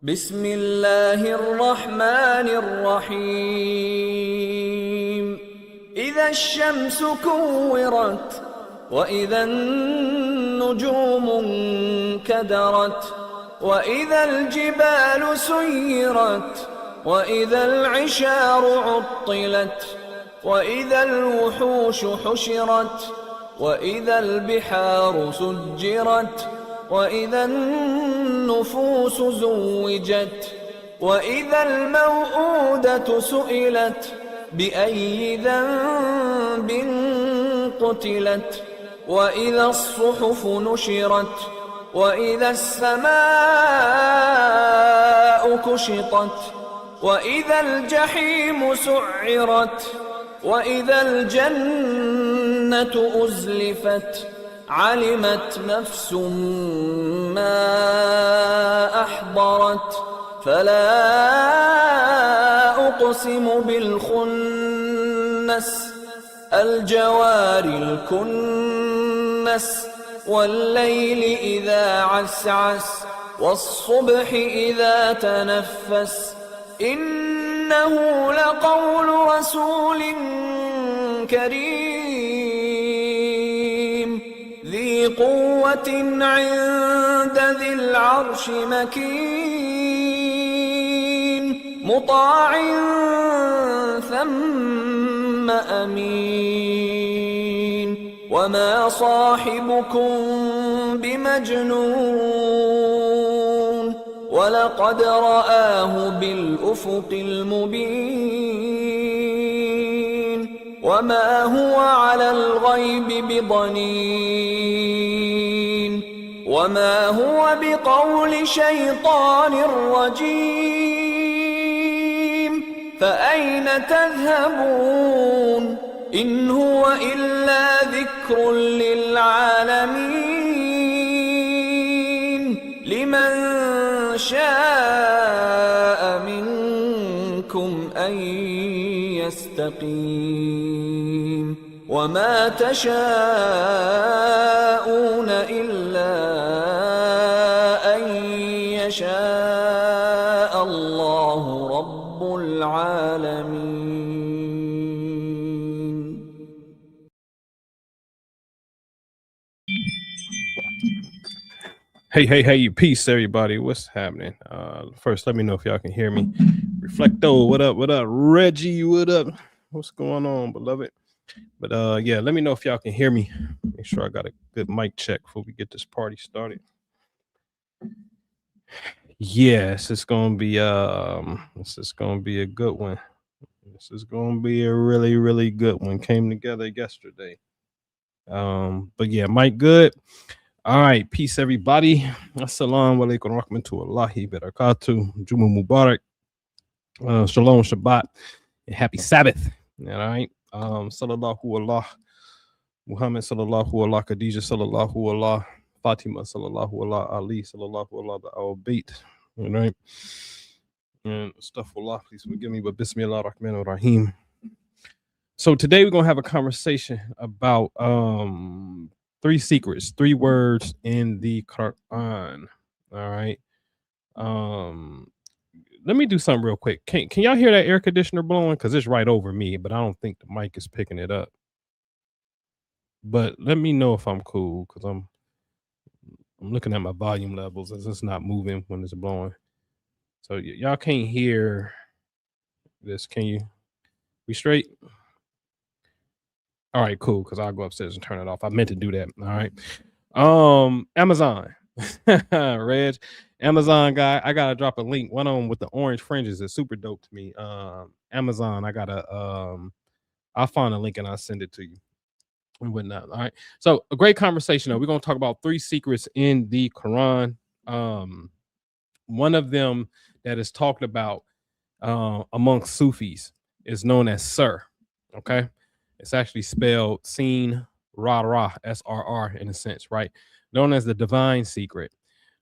بسم الله الرحمن الرحيم إذا الشمس كورت وإذا النجوم انكدرت وإذا الجبال سيرت وإذا العشار عطلت وإذا الوحوش حشرت وإذا البحار سجرت وإذا النفوس زوجت وإذا الموءودة سئلت بأي ذنب قتلت وإذا الصحف نشرت وإذا السماء كشطت وإذا الجحيم سعرت وإذا الجنة أزلفت علمت نفس ما أحضرت فلا أقسم بالخنس الجوار الكنس والليل إذا عسعس والصبح إذا تنفس إنه لقول رسول كريم ذي قوة عند ذي العرش مكين مطاع ثم أمين وما صاحبكم بمجنون ولقد رآه بالأفق المبين وما هو على الغيب بضنين وما هو بقول شيطان رجيم فأين تذهبون إن هو إلا ذكر للعالمين لمن شاء منكم أن يستقيم وما تشاءون إلا أن يشاء الله رب العالمين. Hey, peace, everybody. What's happening? First, let me know if y'all can hear me. Reflecto, what up? Reggie, what up? What's going on, beloved? But yeah, let me know if y'all can hear me. Make sure I got a good mic check before we get this party started. Yes, it's gonna be this is gonna be a good one. This is gonna be a really, really good one. Came together yesterday. But yeah, mic good. All right, peace, everybody. Assalamu alaikum rahmatullahi barakatuh. Juma Mubarak. Shalom, Shabbat, and happy Sabbath. All right. Sallallahu Allah, Muhammad sallallahu Allah, Khadijah sallallahu Allah, Fatima sallallahu Allah, Ali sallallahu Allah, our bait. All right. And astaghfirullah, please forgive me, but Bismillah ar-Rahman ar-Rahim. So today we're gonna have a conversation about 3 secrets, 3 words in the Qur'an. All right. Let me do something real quick. Can y'all hear that air conditioner blowing? Because it's right over me, but I don't think the mic is picking it up. But let me know if I'm cool, because I'm looking at my volume levels. It's not moving when it's blowing. So y'all can't hear this. Can you? We straight? All right, cool, because I'll go upstairs and turn it off. I meant to do that. All right. Amazon. Reg, Amazon guy, I gotta drop a link. One of them with the orange fringes is super dope to me. Amazon, I gotta I'll find a link and I'll send it to you and whatnot. All right. So a great conversation though. We're gonna talk about 3 secrets in the Quran. One of them that is talked about amongst Sufis is known as Sir. Okay. It's actually spelled Sin Ra SRR in a sense, right? Known as the divine secret.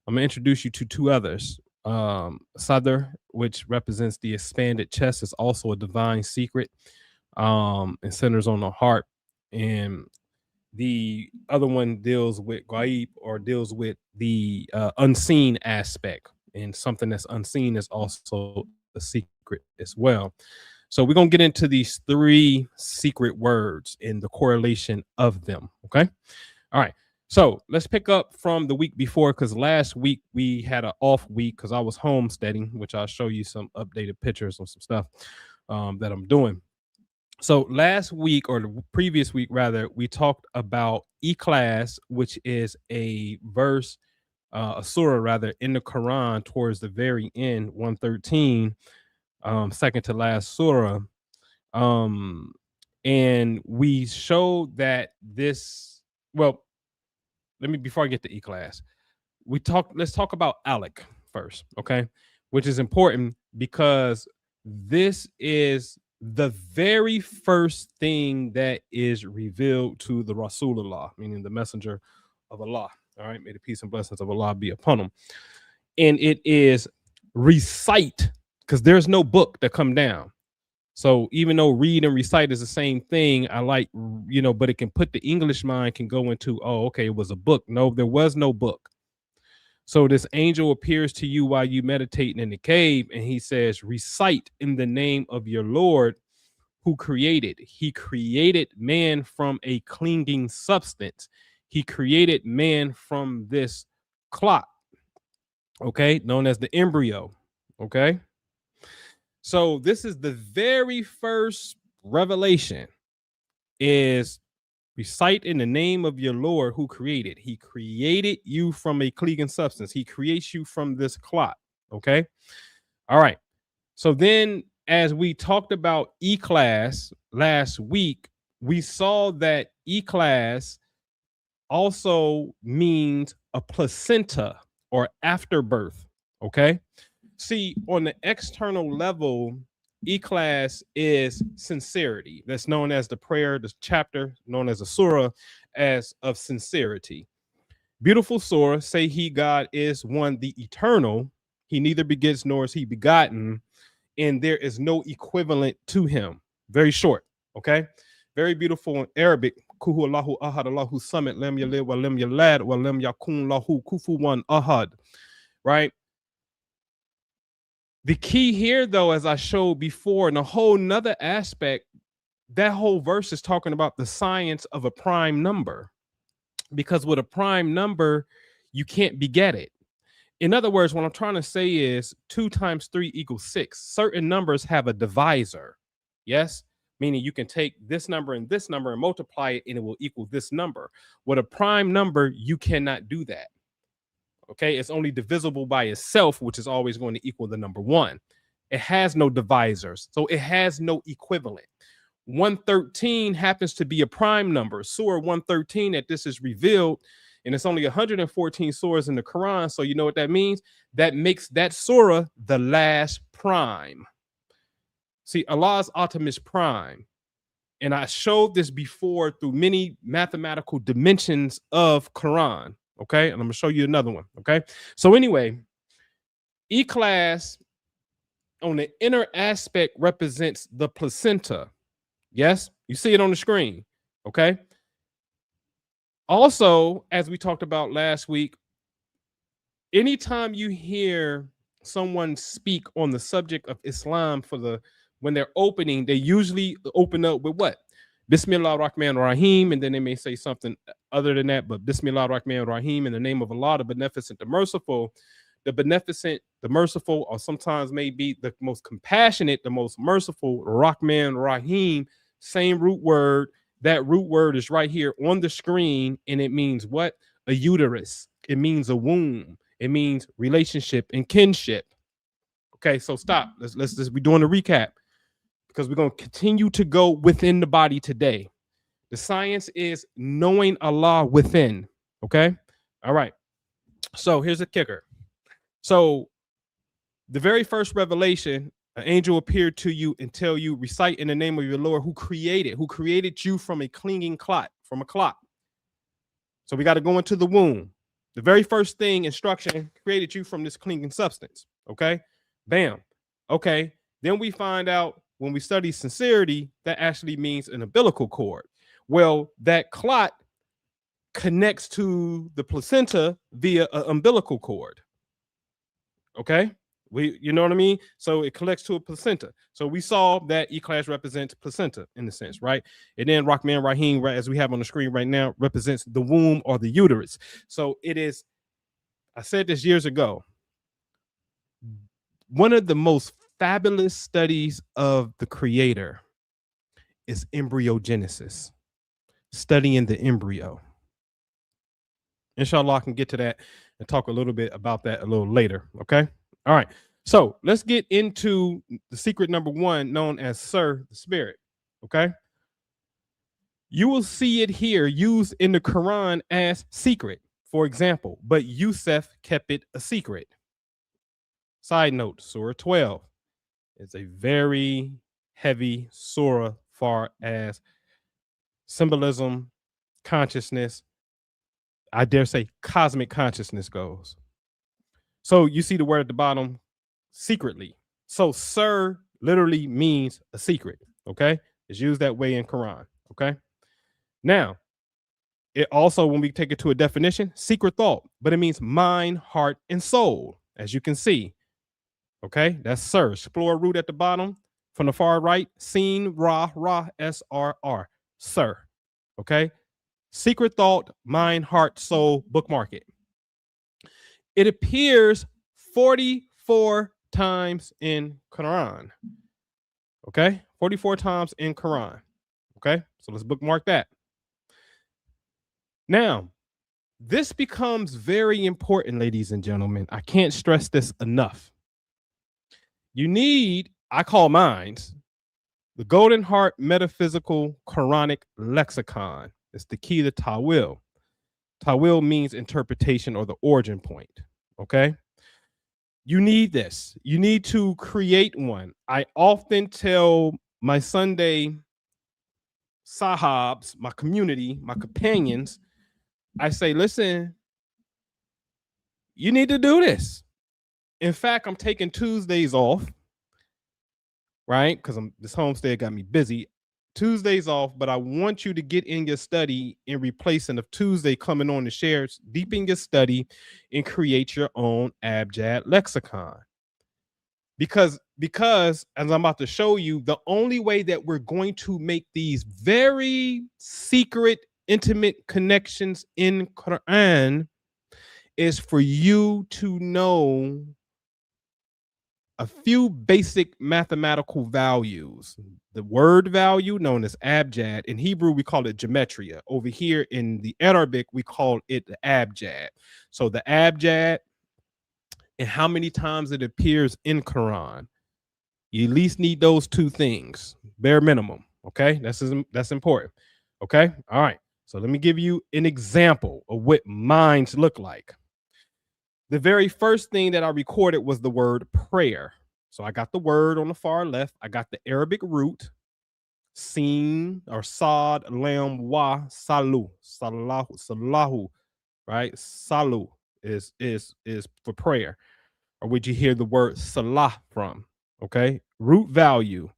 I'm gonna introduce you to 2 others. Ṣadr, which represents the expanded chest, is also a divine secret. And centers on the heart. And the other one deals with Ghayb, or deals with the unseen aspect, and something that's unseen is also a secret as well. So we're going to get into these 3 secret words and the correlation of them. Okay. All right. So let's pick up from the week before, because last week we had an off week because I was homesteading, which I'll show you some updated pictures on some stuff that I'm doing. So last week, or the previous week rather, we talked about E-class, which is a verse, a surah rather, in the Quran towards the very end, 113, second to last surah. And we showed that this, well, before I get to E-class, let's talk about Alec first, okay? Which is important because this is the very first thing that is revealed to the Rasulullah, meaning the messenger of Allah. All right, may the peace and blessings of Allah be upon him. And it is recite, because there's no book that come down. So even though read and recite is the same thing, I like, but it can put the English mind can go into, oh, okay, it was a book. No, there was no book. So this angel appears to you while you meditating in the cave, and he says, recite in the name of your Lord who created. He created man from a clinging substance. He created man from this clot, okay, known as the embryo, okay? So this is the very first revelation, is recite in the name of your Lord who created. He created you from a clinging substance. He creates you from this clot, okay? All right. So then, as we talked about E-class last week, we saw that E-class also means a placenta or afterbirth, okay? See, on the external level, E-class is sincerity. That's known as the prayer, the chapter known as a surah, as of sincerity. Beautiful surah, say he, God, is one, the eternal. He neither begets nor is he begotten, and there is no equivalent to him. Very short, okay? Very beautiful in Arabic. Kuhu Allahu ahad, Allahu samad, lam yalid wa lam yulad wa lam yakun lahu kufuwan ahad. Right? The key here, though, as I showed before, in a whole nother aspect, that whole verse is talking about the science of a prime number. Because with a prime number, you can't beget it. In other words, what I'm trying to say is 2 times 3 equals 6. Certain numbers have a divisor. Yes? Meaning you can take this number and multiply it, and it will equal this number. With a prime number, you cannot do that. Okay, it's only divisible by itself, which is always going to equal the number 1. It has no divisors, so it has no equivalent. 113 happens to be a prime number. Surah 113, that this is revealed, and it's only 114 surahs in the Quran. So you know what that means? That makes that surah the last prime. See, Allah's ultimate prime. And I showed this before through many mathematical dimensions of Quran. Okay, and I'm gonna show you another one. Okay, so anyway, E-class on the inner aspect represents the placenta. Yes, you see it on the screen. Okay. Also, as we talked about last week, anytime you hear someone speak on the subject of Islam when they're opening, they usually open up with what? Bismillah ar-Rahman ar-Rahim, and then they may say something other than that, but Bismillah ar-Rahman ar-Rahim, in the name of Allah, the beneficent, the merciful. The beneficent, the merciful, or sometimes maybe the most compassionate, the most merciful, Rahman Rahim, same root word. That root word is right here on the screen, and it means what? A uterus. It means a womb. It means relationship and kinship. Okay, so stop. Let's just be doing a recap, because we're going to continue to go within the body today. The science is knowing Allah within. Okay, all right. So here's a kicker. So the very first revelation, an angel appeared to you and tell you, recite in the name of your Lord who created you from a clinging clot, from a clot. So we got to go into the womb. The very first thing, instruction, created you from this clinging substance. Okay, bam. Okay, then we find out when we study sincerity, that actually means an umbilical cord. Well, that clot connects to the placenta via an umbilical cord. Okay. You know what I mean? So it collects to a placenta. So we saw that E-class represents placenta in a sense, right? And then Rahman Rahim, right, as we have on the screen right now, represents the womb or the uterus. So it is, I said this years ago, one of the most fabulous studies of the creator is embryogenesis, studying the embryo. Inshallah, I can get to that and talk a little bit about that a little later. Okay. All right. So let's get into the secret number one, known as Sir, the Spirit. Okay. You will see it here used in the Quran as secret, for example, but Yusuf kept it a secret. Side note, Surah 12 is a very heavy surah far as symbolism, consciousness, I dare say cosmic consciousness goes. So you see the word at the bottom, secretly. So Sir literally means a secret. Okay. It's used that way in Quran. Okay. Now, it also, when we take it to a definition, secret thought, but it means mind, heart, and soul, as you can see. Okay. That's Sir. Explore root at the bottom from the far right. Seen, Ra, SRR. Sir. Okay. Secret thought, mind, heart, soul, bookmark it. It appears 44 times in Quran. Okay, 44 times in Quran. Okay, so let's bookmark that. Now, this becomes very important, ladies and gentlemen. I can't stress this enough. You need, I call mine, the Golden Heart Metaphysical Qur'anic Lexicon. It's the key to Tawil. Tawil means interpretation or the origin point. Okay. You need this. You need to create one. I often tell my Sunday sahabs, my community, my companions, I say, listen, you need to do this. In fact, I'm taking Tuesdays off, right? Because this homestead got me busy. Tuesdays off, but I want you to get in your study in replacing of Tuesday coming on the shares, deep in your study and create your own abjad lexicon. Because as I'm about to show you, the only way that we're going to make these very secret, intimate connections in Quran is for you to know a few basic mathematical values. The word value known as abjad. In Hebrew, we call it gematria. Over here in the Arabic, we call it the abjad. So the abjad and how many times it appears in Quran. You at least need those two things, bare minimum. Okay, that's important. Okay, all right. So let me give you an example of what minds look like. The very first thing that I recorded was the word prayer. So I got the word on the far left. I got the Arabic root, sin or sad, lam, wa, salu, salahu, salahu, right? Salu is for prayer. Or would you hear the word salah from? Okay. Root value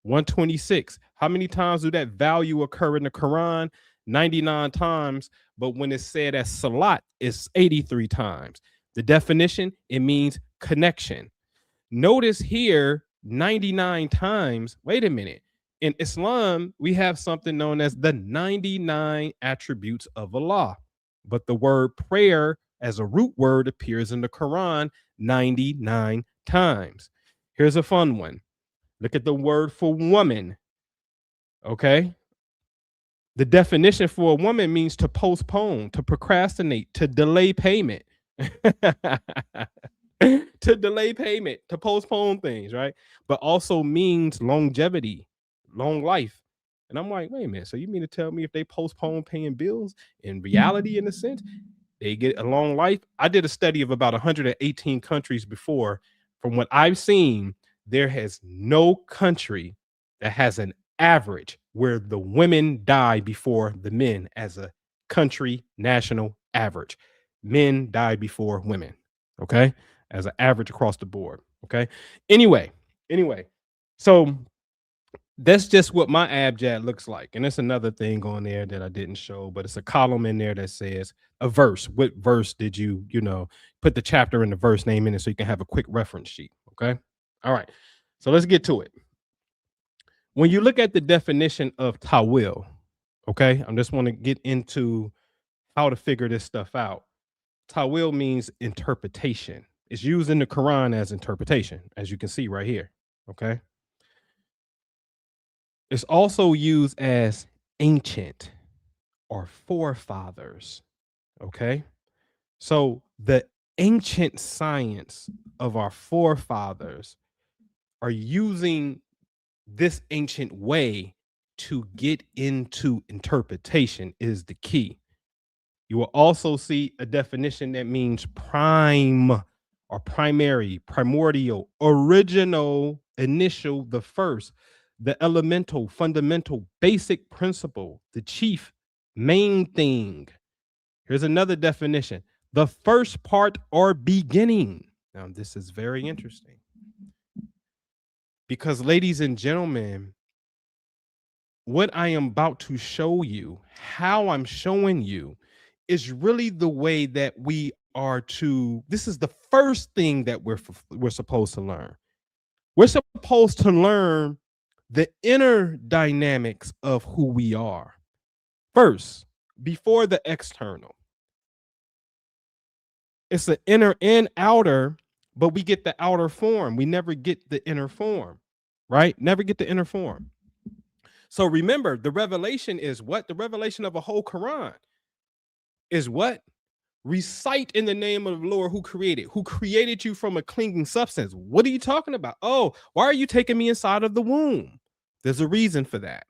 126. How many times do that value occur in the Quran? 99 times. But when it's said as salat, it's 83 times. The definition, it means connection. Notice here 99 times. Wait a minute. In Islam, we have something known as the 99 attributes of Allah. But the word prayer as a root word appears in the Quran 99 times. Here's a fun one. Look at the word for woman. Okay. The definition for a woman means to postpone, to procrastinate, to delay payment. To delay payment, to postpone things, right? But also means longevity, long life. And I'm like, wait a minute. So you mean to tell me if they postpone paying bills, in reality, in a sense, they get a long life? I did a study of about 118 countries before. From what I've seen, there has no country that has an average where the women die before the men as a country national average. Men die before women. Okay. As an average across the board. Okay. Anyway. So That's just what my abjad looks like. And there's another thing on there that I didn't show, but it's a column in there that says a verse. What verse did you, put the chapter and the verse name in it so you can have a quick reference sheet. Okay. All right. So let's get to it. When you look at the definition of tawil, okay, I just want to get into how to figure this stuff out. Tawil means interpretation. It's used in the Quran as interpretation, as you can see right here. Okay. It's also used as ancient or forefathers. Okay. So the ancient science of our forefathers are using this ancient way to get into interpretation is the key. You will also see a definition that means prime or primary, primordial, original, initial, the first, the elemental, fundamental, basic principle, the chief, main thing. Here's another definition: the first part or beginning. Now, this is very interesting because, ladies and gentlemen, what I am about to show you, how I'm showing you, is really the way that we are to. This is the first thing that we're supposed to learn. We're supposed to learn the inner dynamics of who we are first, before the external. It's the inner and outer, but we get the outer form. We never get the inner form, right? Never get the inner form. So remember, the revelation is what? The revelation of a whole Quran is what? Recite in the name of the Lord who created you from a clinging substance. What are you talking about? Oh, why are you taking me inside of the womb? There's a reason for that.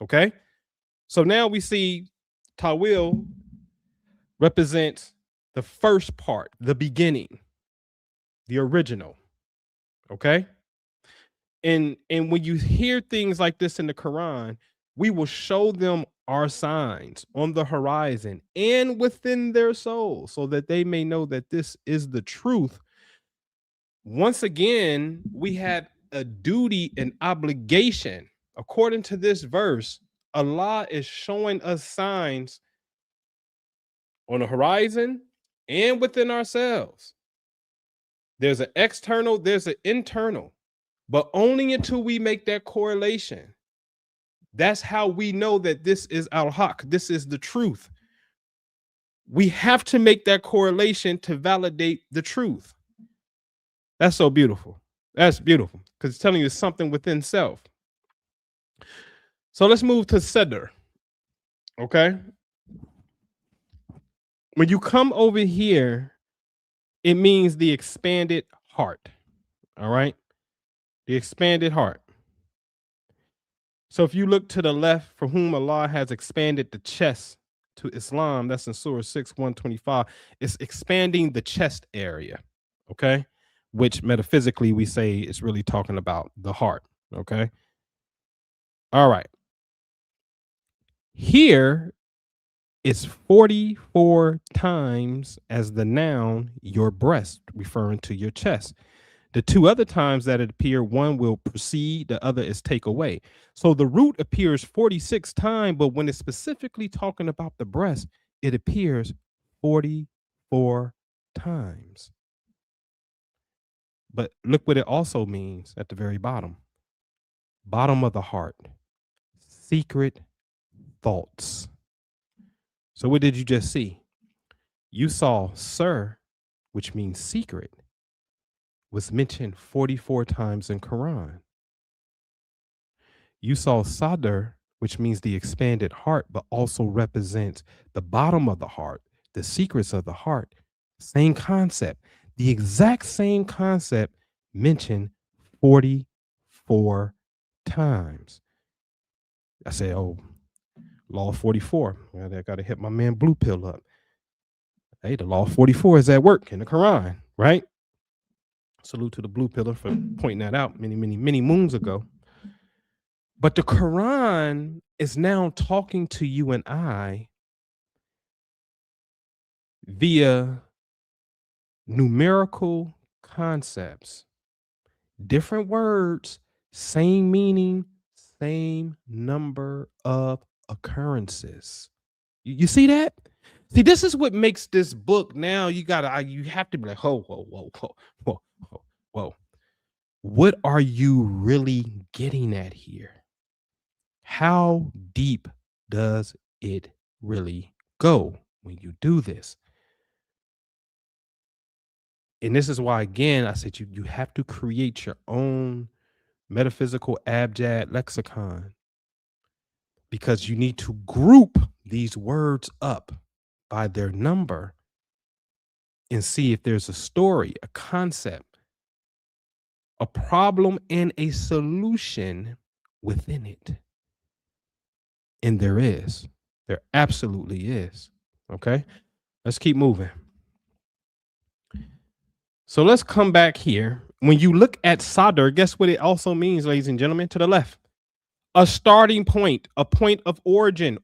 Okay. So now we see Tawil represents the first part, the beginning, the original. Okay. And when you hear things like this in the Quran, we will show them our signs on the horizon and within their soul so that they may know that this is the truth. Once again, we have a duty and obligation. According to this verse, Allah is showing us signs on the horizon and within ourselves. There's an external, there's an internal, but only until we make that correlation. That's how we know that this is al-haq, this is the truth. We have to make that correlation to validate the truth. That's so beautiful. That's beautiful because it's telling you something within self. So let's move to Ṣadr. Okay. When you come over here, it means the expanded heart. All right. The expanded heart. So if you look to the left, for whom Allah has expanded the chest to Islam, that's in Surah 6, 125, it's expanding the chest area. Okay. Which metaphysically we say is really talking about the heart. Okay. All right. Here it's 44 times as the noun your breast, referring to your chest. The two other times that it appear, one will precede, the other is take away. So the root appears 46 times, but when it's specifically talking about the breast, it appears 44 times. But look what it also means at the very bottom. Bottom of the heart, secret thoughts. So what did you just see? You saw sir, which means secret, was mentioned 44 times in Quran. You saw Ṣadr, which means the expanded heart, but also represents the bottom of the heart, the secrets of the heart. Same concept, the exact same concept mentioned 44 times. I say, oh, law 44. Well, I got to hit my man Blue Pill up. Hey, the law 44 is at work in the Quran, right? Salute to the Blue Pillar for pointing that out many moons ago. But the Quran is now talking to you and I via numerical concepts, different words, same meaning, same number of occurrences. You see that? See, this is what makes this book now. You have to be like, whoa, whoa, whoa, whoa, whoa, whoa, whoa. What are you really getting at here? How deep does it really go when you do this? And this is why, again, I said you have to create your own metaphysical abjad lexicon, because you need to group these words up by their number and see if there's a story, a concept, a problem, and a solution within it. And there is. There absolutely is. Okay, let's keep moving. So let's come back here. When you look at Ṣadr, guess what it also means, ladies and gentlemen? To the left. A starting point, a point of origin,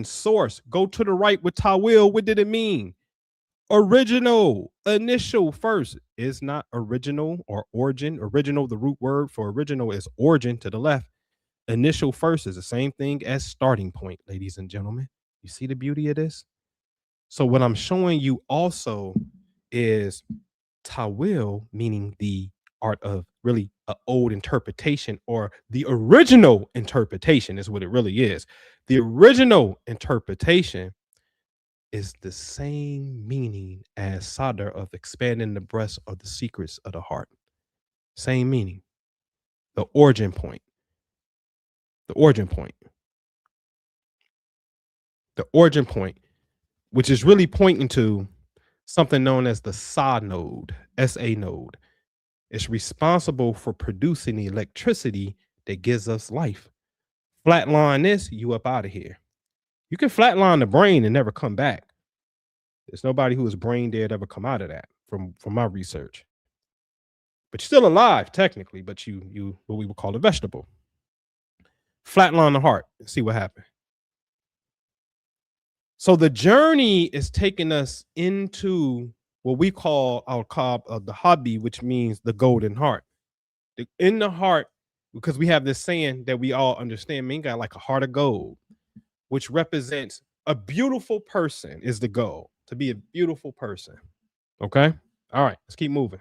source. Go to the right with Tawil. What did it mean? Original, initial, first. Is not original or origin. Original, the root word for original is origin to the left. Initial first is the same thing as starting point, ladies and gentlemen. You see the beauty of this? So what I'm showing you also is Tawil, meaning the art of really an old interpretation, or the original interpretation is what it really is. The original interpretation is the same meaning as Ṣadr, of expanding the breast of the secrets of the heart. Same meaning. The origin point. The origin point. The origin point, which is really pointing to something known as the SA node, SA node. It's responsible for producing the electricity that gives us life. Flatline this, you up out of here. You can flatline the brain and never come back. There's nobody who is brain dead ever come out of that from my research. But you're still alive technically, but you what we would call a vegetable. Flatline the heart and see what happens. So the journey is taking us into what we call our qalb of the hobby, which means the golden heart. In the heart, because we have this saying that we all understand, mean got like a heart of gold, which represents a beautiful person is the goal, to be a beautiful person. Okay. All right, let's keep moving.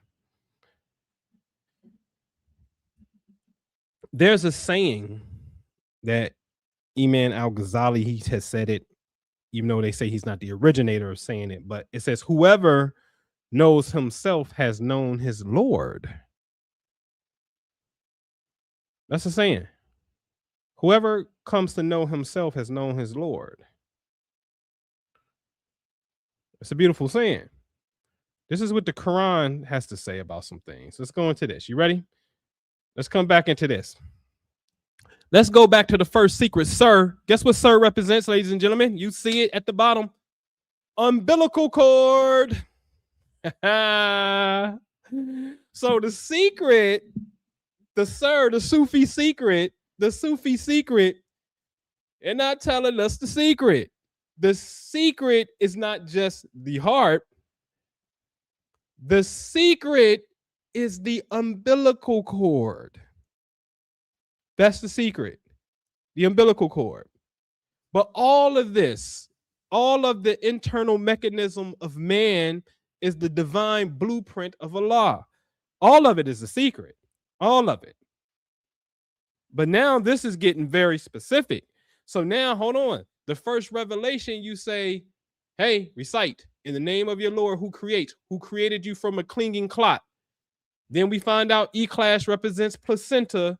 There's a saying that Imam al-Ghazali, he has said it, even though they say he's not the originator of saying it, but it says, whoever knows himself has known his Lord. That's a saying. Whoever comes to know himself has known his Lord. It's a beautiful saying. This is what the Quran has to say about some things. Let's go into this. You ready? Let's come back into this. Let's go back to the first secret, sir. Guess what sir represents, ladies and gentlemen? You see it at the bottom. Umbilical cord. So the secret, the Sufi secret, they're not telling us the secret. The secret is not just the heart. The secret is the umbilical cord. That's the secret, the umbilical cord. But all of this, all of the internal mechanism of man is the divine blueprint of Allah. All of it is a secret, all of it. But now this is getting very specific. So now, hold on. The first revelation, you say, hey, recite in the name of your Lord who created you from a clinging clot. Then we find out E-class represents placenta.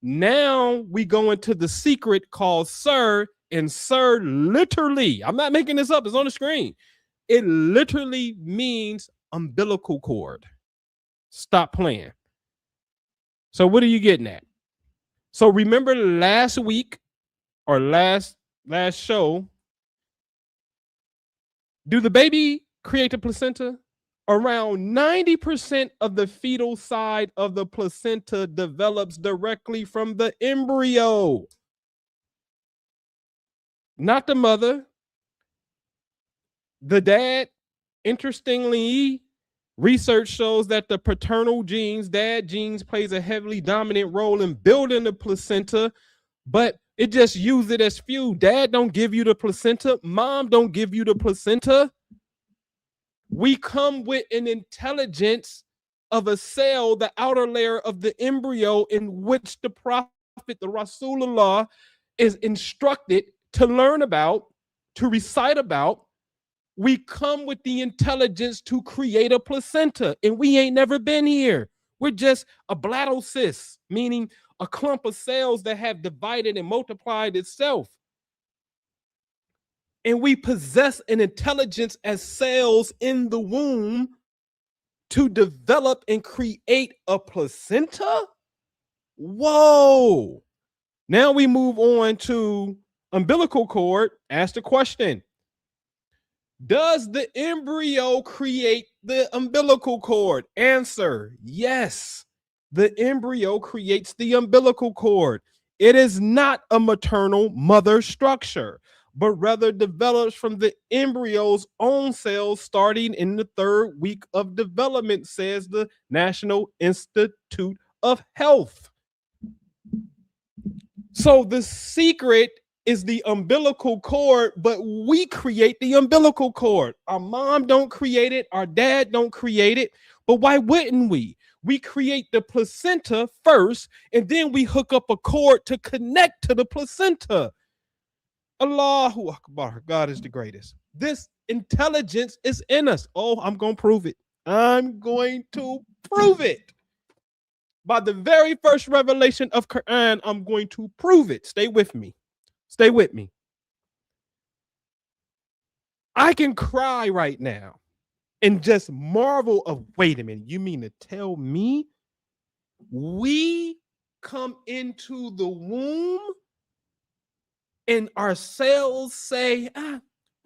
Now we go into the secret called Sir, and Sir literally, I'm not making this up, it's on the screen. It literally means umbilical cord. Stop playing. So what are you getting at? So remember last week or last show, do the baby create the placenta? Around 90% of the fetal side of the placenta develops directly from the embryo. Not the mother. The dad, interestingly, research shows that the paternal genes, dad genes, plays a heavily dominant role in building the placenta, but it just use it as fuel. Dad don't give you the placenta. Mom don't give you the placenta. We come with an intelligence of a cell, the outer layer of the embryo, in which the prophet, the Rasulullah, is instructed to learn about, to recite about. We come with the intelligence to create a placenta, and we ain't never been here. We're just a blattocystis, meaning a clump of cells that have divided and multiplied itself. And we possess an intelligence as cells in the womb to develop and create a placenta? Whoa. Now we move on to umbilical cord. Ask the question: does the embryo create the umbilical cord? Answer: yes. The embryo creates the umbilical cord. It is not a maternal mother structure, but rather develops from the embryo's own cells starting in the 3rd week of development, says the National Institute of Health. So the secret is the umbilical cord, but we create the umbilical cord. Our mom don't create it, our dad don't create it, but why wouldn't we? We create the placenta first, and then we hook up a cord to connect to the placenta. Allahu Akbar, God is the greatest. This intelligence is in us. Oh, I'm going to prove it. I'm going to prove it. By the very first revelation of Qur'an, I'm going to prove it. Stay with me. Stay with me. I can cry right now and just marvel of, wait a minute, you mean to tell me we come into the womb and our cells say,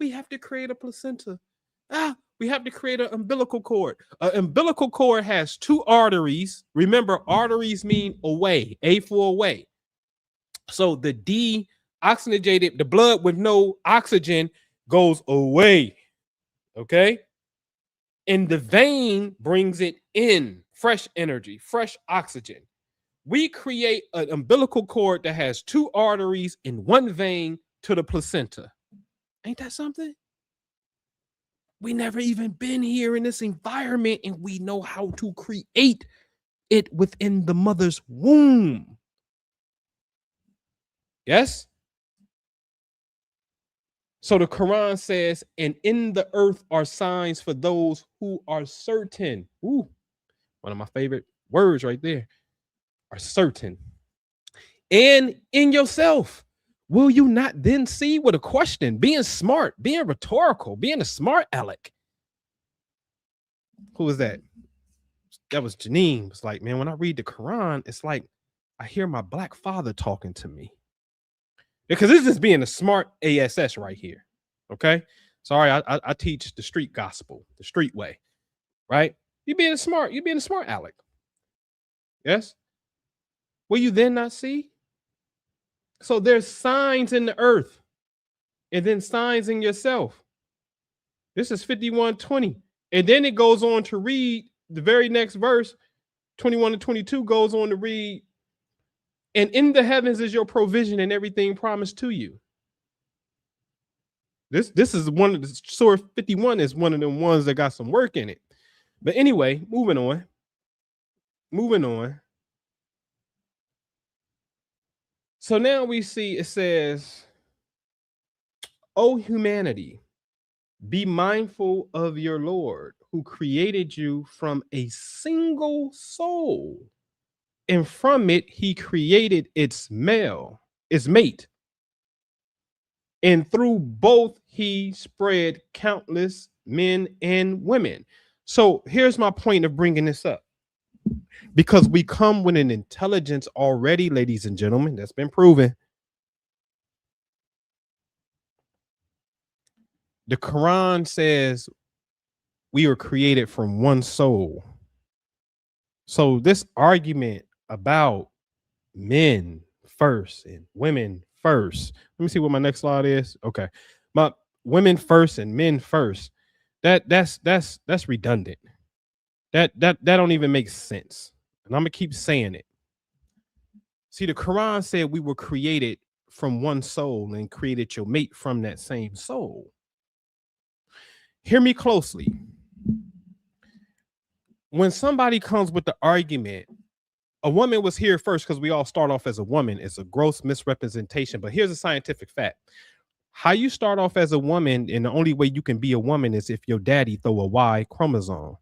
we have to create a placenta. We have to create an umbilical cord. An umbilical cord has 2 arteries. Remember, arteries mean away, A for away. So the deoxygenated, the blood with no oxygen goes away, okay? And the vein brings it in, fresh energy, fresh oxygen. We create an umbilical cord that has 2 arteries and 1 vein to the placenta. Ain't that something? We never even been here in this environment, and we know how to create it within the mother's womb. Yes? So the Quran says, and in the earth are signs for those who are certain. Ooh, one of my favorite words right there. Are certain. And in yourself. Will you not then see? With a question, being smart, being rhetorical, being a smart aleck. Who was that? That was Janine. It's like, man, when I read the Quran, it's like I hear my black father talking to me. Because this is being a smart ASS right here. Okay. Sorry, I teach the street gospel, the street way. Right? You're being smart aleck. Yes. Will you then not see? So there's signs in the earth and then signs in yourself. This is 51:20. And then it goes on to read the very next verse, 21 and 22 goes on to read, and in the heavens is your provision and everything promised to you. This is one of the Surah 51 is one of them ones that got some work in it. But anyway, moving on. So now we see it says, "O humanity, be mindful of your Lord who created you from a single soul, and from it he created its mate. And through both he spread countless men and women." So here's my point of bringing this up. Because we come with an intelligence already, ladies and gentlemen, that's been proven. The Quran says we were created from one soul. So this argument about men first and women first. Let me see what my next slide is. Okay. My women first and men first. That's redundant. That don't even make sense. And I'm gonna keep saying it. See, the Quran said we were created from one soul and created your mate from that same soul. Hear me closely. When somebody comes with the argument, a woman was here first because we all start off as a woman. It's a gross misrepresentation. But here's a scientific fact. How you start off as a woman, and the only way you can be a woman is if your daddy throw a Y chromosome.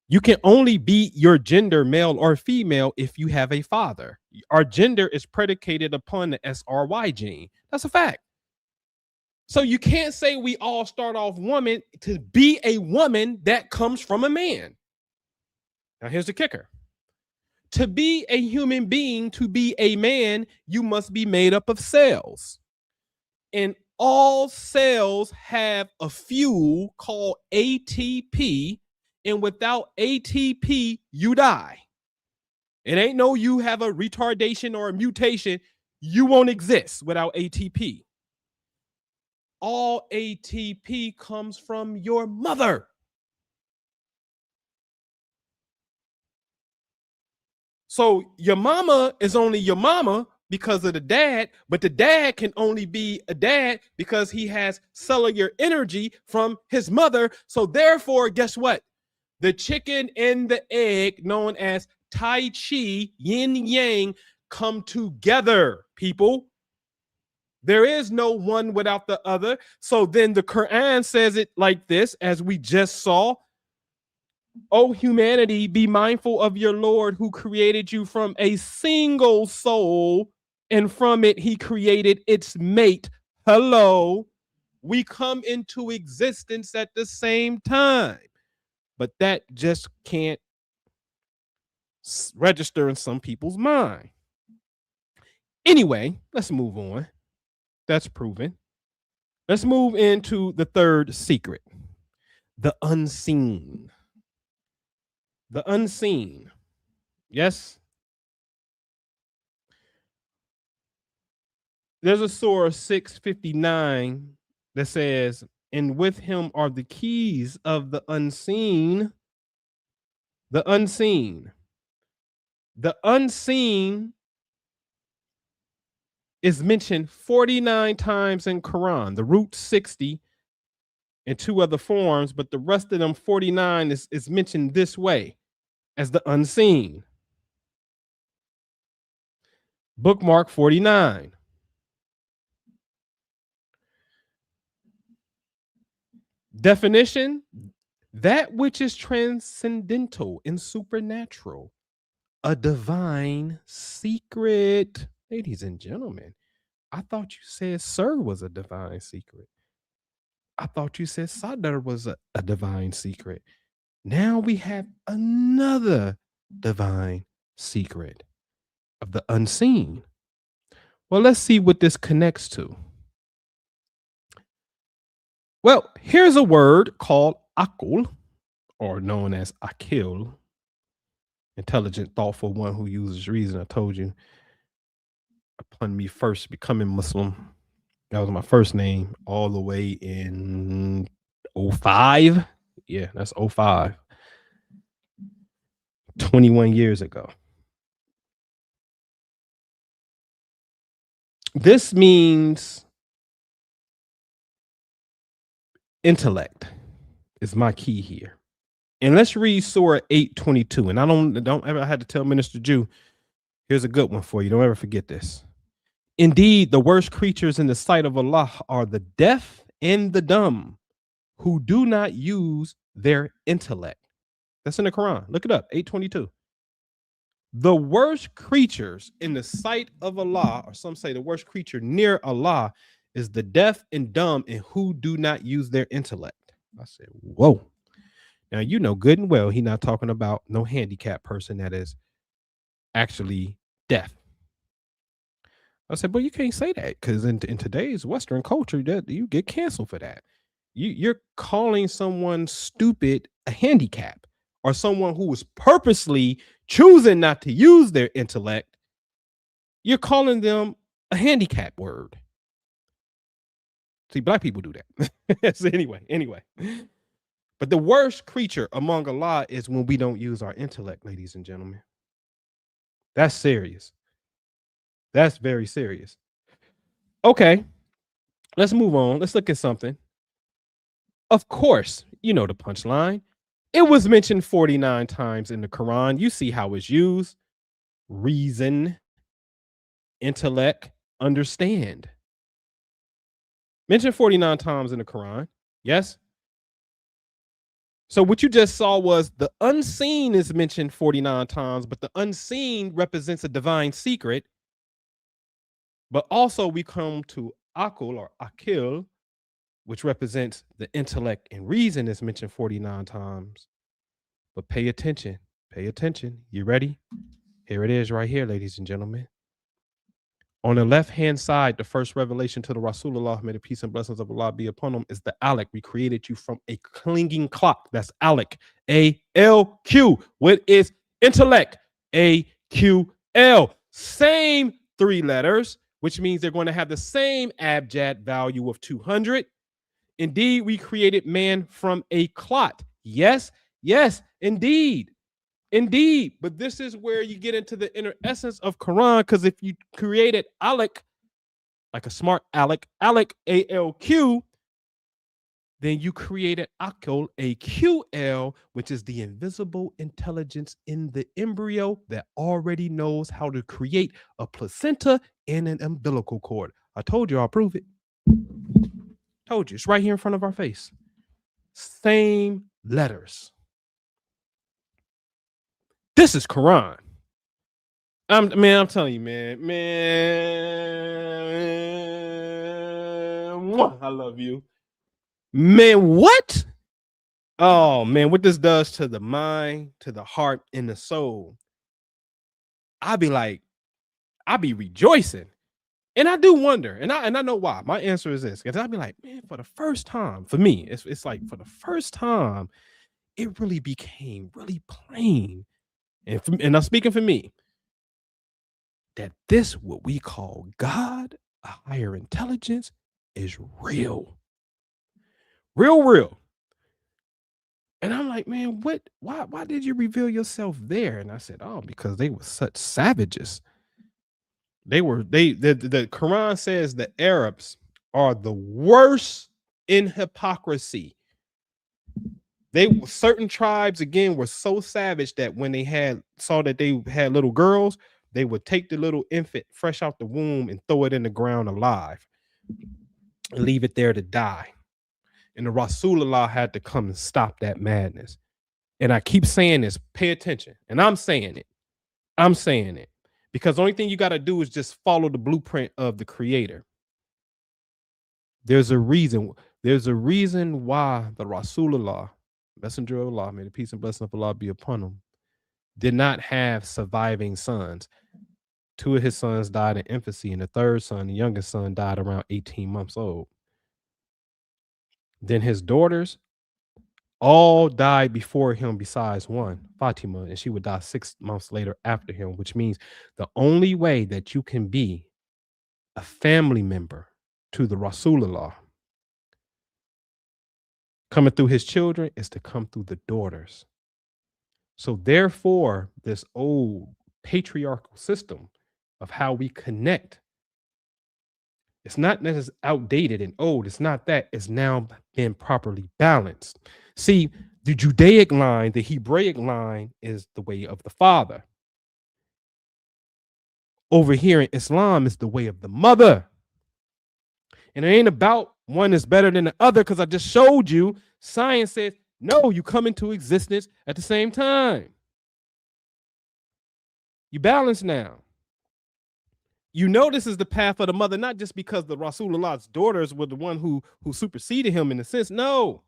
You can only be your gender, male or female, if you have a father. Our gender is predicated upon the SRY gene. That's a fact. So you can't say we all start off woman. To be a woman, that comes from a man. Now here's the kicker. To be a human being, to be a man, you must be made up of cells. And all cells have a fuel called ATP. And without ATP, you die. It ain't no you have a retardation or a mutation. You won't exist without ATP. All ATP comes from your mother. So your mama is only your mama because of the dad, but the dad can only be a dad because he has cellular energy from his mother. So therefore, guess what? The chicken and the egg, known as Tai Chi, yin yang, come together, people. There is no one without the other. So then the Qur'an says it like this, as we just saw. O humanity, be mindful of your Lord who created you from a single soul, and from it he created its mate. Hello. We come into existence at the same time. But that just can't register in some people's mind. Anyway, let's move on. That's proven. Let's move into the third secret, the unseen. The unseen. Yes. There's a surah 659 that says, and with him are the keys of the unseen. The unseen. The unseen is mentioned 49 times in Quran. The root 60 in two other forms, but the rest of them 49 is mentioned this way as the unseen. Bookmark 49. Definition: that which is transcendental and supernatural, a divine secret. Ladies and gentlemen, I thought you said sir was a divine secret. I thought you said Ṣadr was a divine secret. Now we have another divine secret of the unseen. Well, let's see what this connects to. Well, here's a word called akul, or known as akil. Intelligent, thoughtful one who uses reason. I told you upon me first becoming Muslim. That was my first name all the way in 05. Yeah, that's 05. 21 years ago. This means intellect is my key here. And let's read Surah 8:22. And I don't ever have to tell Minister Jew, here's a good one for you. Don't ever forget this. Indeed, the worst creatures in the sight of Allah are the deaf and the dumb, who do not use their intellect. That's in the Quran. Look it up, 8:22. The worst creatures in the sight of Allah, or some say the worst creature near Allah, is the deaf and dumb and who do not use their intellect. I said, whoa. Now, you know good and well he's not talking about no handicapped person that is actually deaf. I said, but you can't say that because in today's Western culture, that you get canceled for that. You're calling someone stupid a handicap, or someone who is purposely choosing not to use their intellect. You're calling them a handicap word. See, black people do that. So anyway. But the worst creature among Allah is when we don't use our intellect, ladies and gentlemen. That's serious. That's very serious. Okay, let's move on. Let's look at something. Of course, you know the punchline. It was mentioned 49 times in the Quran. You see how it's used. Reason, intellect, understand. Mentioned 49 times in the Quran. Yes? So what you just saw was the unseen is mentioned 49 times, but the unseen represents a divine secret. But also we come to akul or akil, which represents the intellect and reason is mentioned 49 times. But pay attention. Pay attention. You ready? Here it is right here, ladies and gentlemen. On the left-hand side, the first revelation to the Rasulullah, may the peace and blessings of Allah be upon him, is the Alaq. We created you from a clinging clock. That's Alaq. A-L-Q. What is intellect? A-Q-L. Same 3 letters, which means they're going to have the same abjad value of 200. Indeed, we created man from a clot. Yes, yes, indeed. Indeed, but this is where you get into the inner essence of Quran, because if you created Alaq, like a smart Alaq, A-L-Q, then you created Akil, A-Q-L, which is the invisible intelligence in the embryo that already knows how to create a placenta and an umbilical cord. I told you, I'll prove it. Told you, it's right here in front of our face. Same letters. This is Quran. I'm telling you, man, I love you, man. What? Oh man, what this does to the mind, to the heart, and the soul. I'll be rejoicing, and I do wonder, and I know why. My answer is this, because I'll be like, man, for the first time, for me, it's like for the first time, it really became really plain. And I'm speaking for me, that this, what we call God, a higher intelligence, is real. Real. And I'm like, man, why did you reveal yourself there? And I said, oh, because they were such savages. The Quran says the Arabs are the worst in hypocrisy. Certain tribes, again, were so savage that when they saw that they had little girls, they would take the little infant fresh out the womb and throw it in the ground alive and leave it there to die. And the Rasulullah had to come and stop that madness. And I keep saying this, pay attention. And I'm saying it. Because the only thing you got to do is just follow the blueprint of the Creator. There's a reason why the Rasulullah, Messenger of Allah, may the peace and blessing of Allah be upon him, did not have surviving sons. 2 of his sons died in infancy, and the third son, the youngest son, died around 18 months old. Then his daughters all died before him besides one, Fatima, and she would die 6 months later after him, which means the only way that you can be a family member to the Rasulullah coming through his children is to come through the daughters. So therefore, this old patriarchal system of how we connect, it's not that it's outdated and old. It's not that. It's now been properly balanced. See, the Judaic line, the Hebraic line is the way of the father. Over here in Islam is the way of the mother. And it ain't about one is better than the other, because I just showed you science says, no, you come into existence at the same time. You balance now. You know this is the path of the mother, not just because the Rasulullah's daughters were the one who superseded him in a sense. No.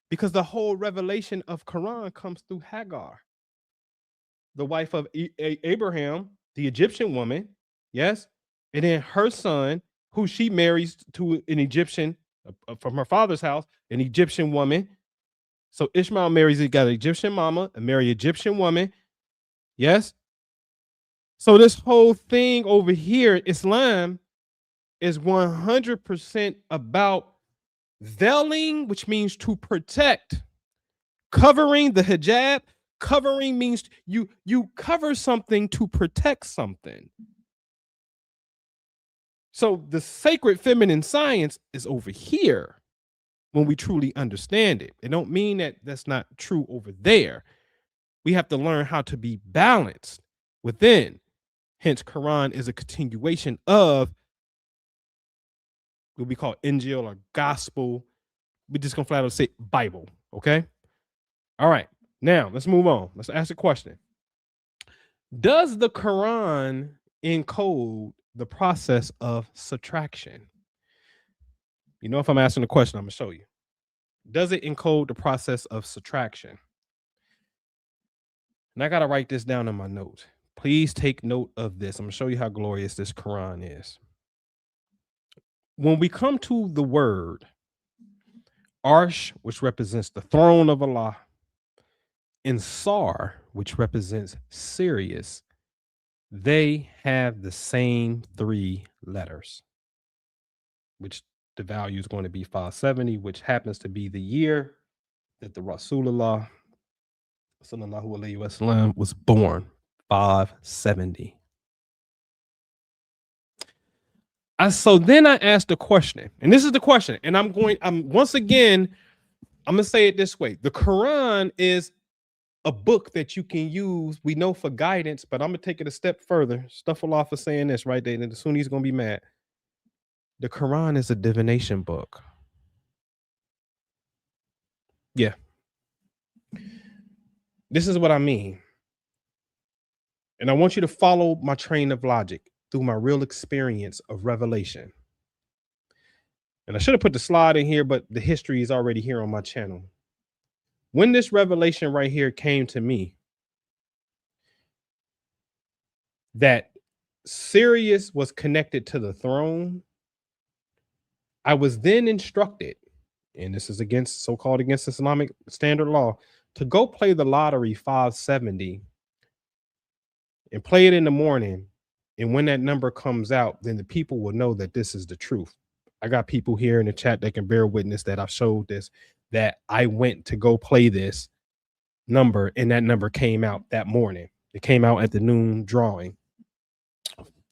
Because the whole revelation of Quran comes through Hagar, the wife of Abraham, the Egyptian woman. Yes. And then her son, who she marries to an Egyptian from her father's house, an Egyptian woman. So Ishmael marries, he got an Egyptian mama and marry Egyptian woman. Yes. So this whole thing over here, Islam, is 100% about veiling, which means to protect. Covering, the hijab, covering means you cover something to protect something. So the sacred feminine science is over here when we truly understand it. It don't mean that that's not true over there. We have to learn how to be balanced within. Hence, Quran is a continuation of what we call Injil or gospel. We're just gonna flat out say Bible. Okay. All right. Now let's move on. Let's ask a question. Does the Quran encode the process of subtraction? You know, if I'm asking the question, I'm gonna show you. Does it encode the process of subtraction? And I gotta write this down in my notes. Please take note of this. I'm gonna show you how glorious this Quran is. When we come to the word Arsh, which represents the throne of Allah, and Sar, which represents Sirius, they have the same 3 letters, which the value is going to be 570, which happens to be the year that the Rasulullah sallallahu alaihi wasallam was born, 570. So then I asked the question, and this is the question, and I'm once again, I'm gonna say it this way: the Quran is a book that you can use, we know, for guidance, but I'm gonna take it a step further. Astaghfirullah for saying this right there, and the Sunni's gonna be mad. The Quran is a divination book. Yeah. This is what I mean. And I want you to follow my train of logic through my real experience of revelation. And I should have put the slide in here, but the history is already here on my channel. When this revelation right here came to me, that Sirius was connected to the throne, I was then instructed, and this is against so-called against Islamic standard law, to go play the lottery 570 and play it in the morning. And when that number comes out, then the people will know that this is the truth. I got people here in the chat that can bear witness that I've showed this, that I went to go play this number and that number came out that morning. It came out at the noon drawing.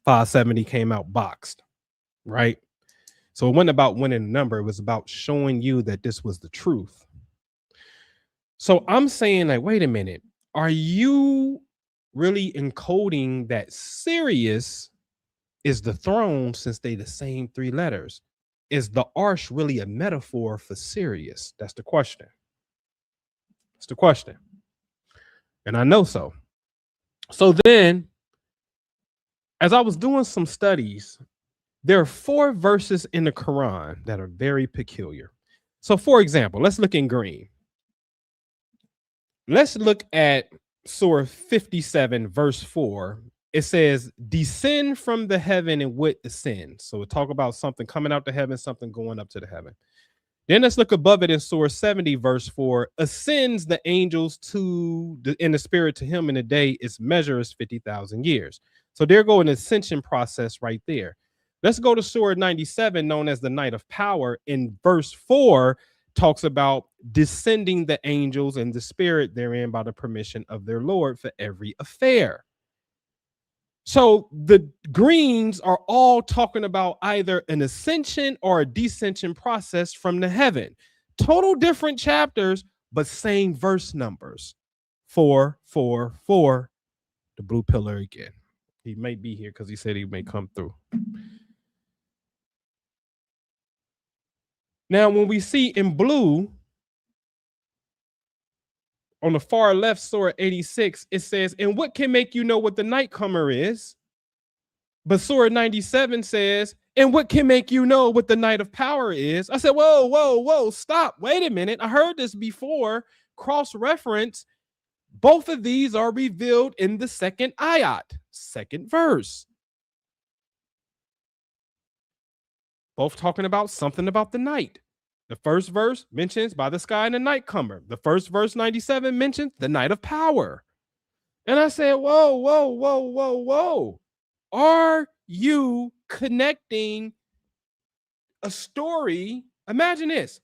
570 came out boxed, right? So it wasn't about winning a number. It was about showing you that this was the truth. So I'm saying, like, wait a minute. Are you really encoding that Sirius is the throne, since they the same 3 letters? Is the Arsh really a metaphor for Sirius? That's the question. That's the question. And I know so. So then, as I was doing some studies, there are 4 verses in the Quran that are very peculiar. So for example, let's look in green. Let's look at Surah 57, verse 4. It says, descend from the heaven and what ascend. So it talk about something coming out the heaven, something going up to the heaven. Then let's look above it in Surah 70, verse 4. Ascends the angels in the spirit to him in a day, its measure is 50,000 years. So there go an ascension process right there. Let's go to Surah 97, known as the night of power. In verse 4, talks about descending the angels and the spirit therein by the permission of their Lord for every affair. So the greens are all talking about either an ascension or a descension process from the heaven. Total different chapters, but same verse numbers. 4, 4, 4. The blue pillar again. He may be here because he said he may come through. Now, when we see in blue, on the far left, Surah 86, it says, and what can make you know what the nightcomer is? But Surah 97 says, and what can make you know what the night of power is? I said, whoa, whoa, whoa, stop. Wait a minute. I heard this before. Cross-reference. Both of these are revealed in the second ayat, second verse. Both talking about something about the night. The first verse mentions by the sky and the night comer. The first verse 97 mentions the night of power. And I said, whoa, whoa, whoa, whoa, whoa. Are you connecting a story? Imagine this.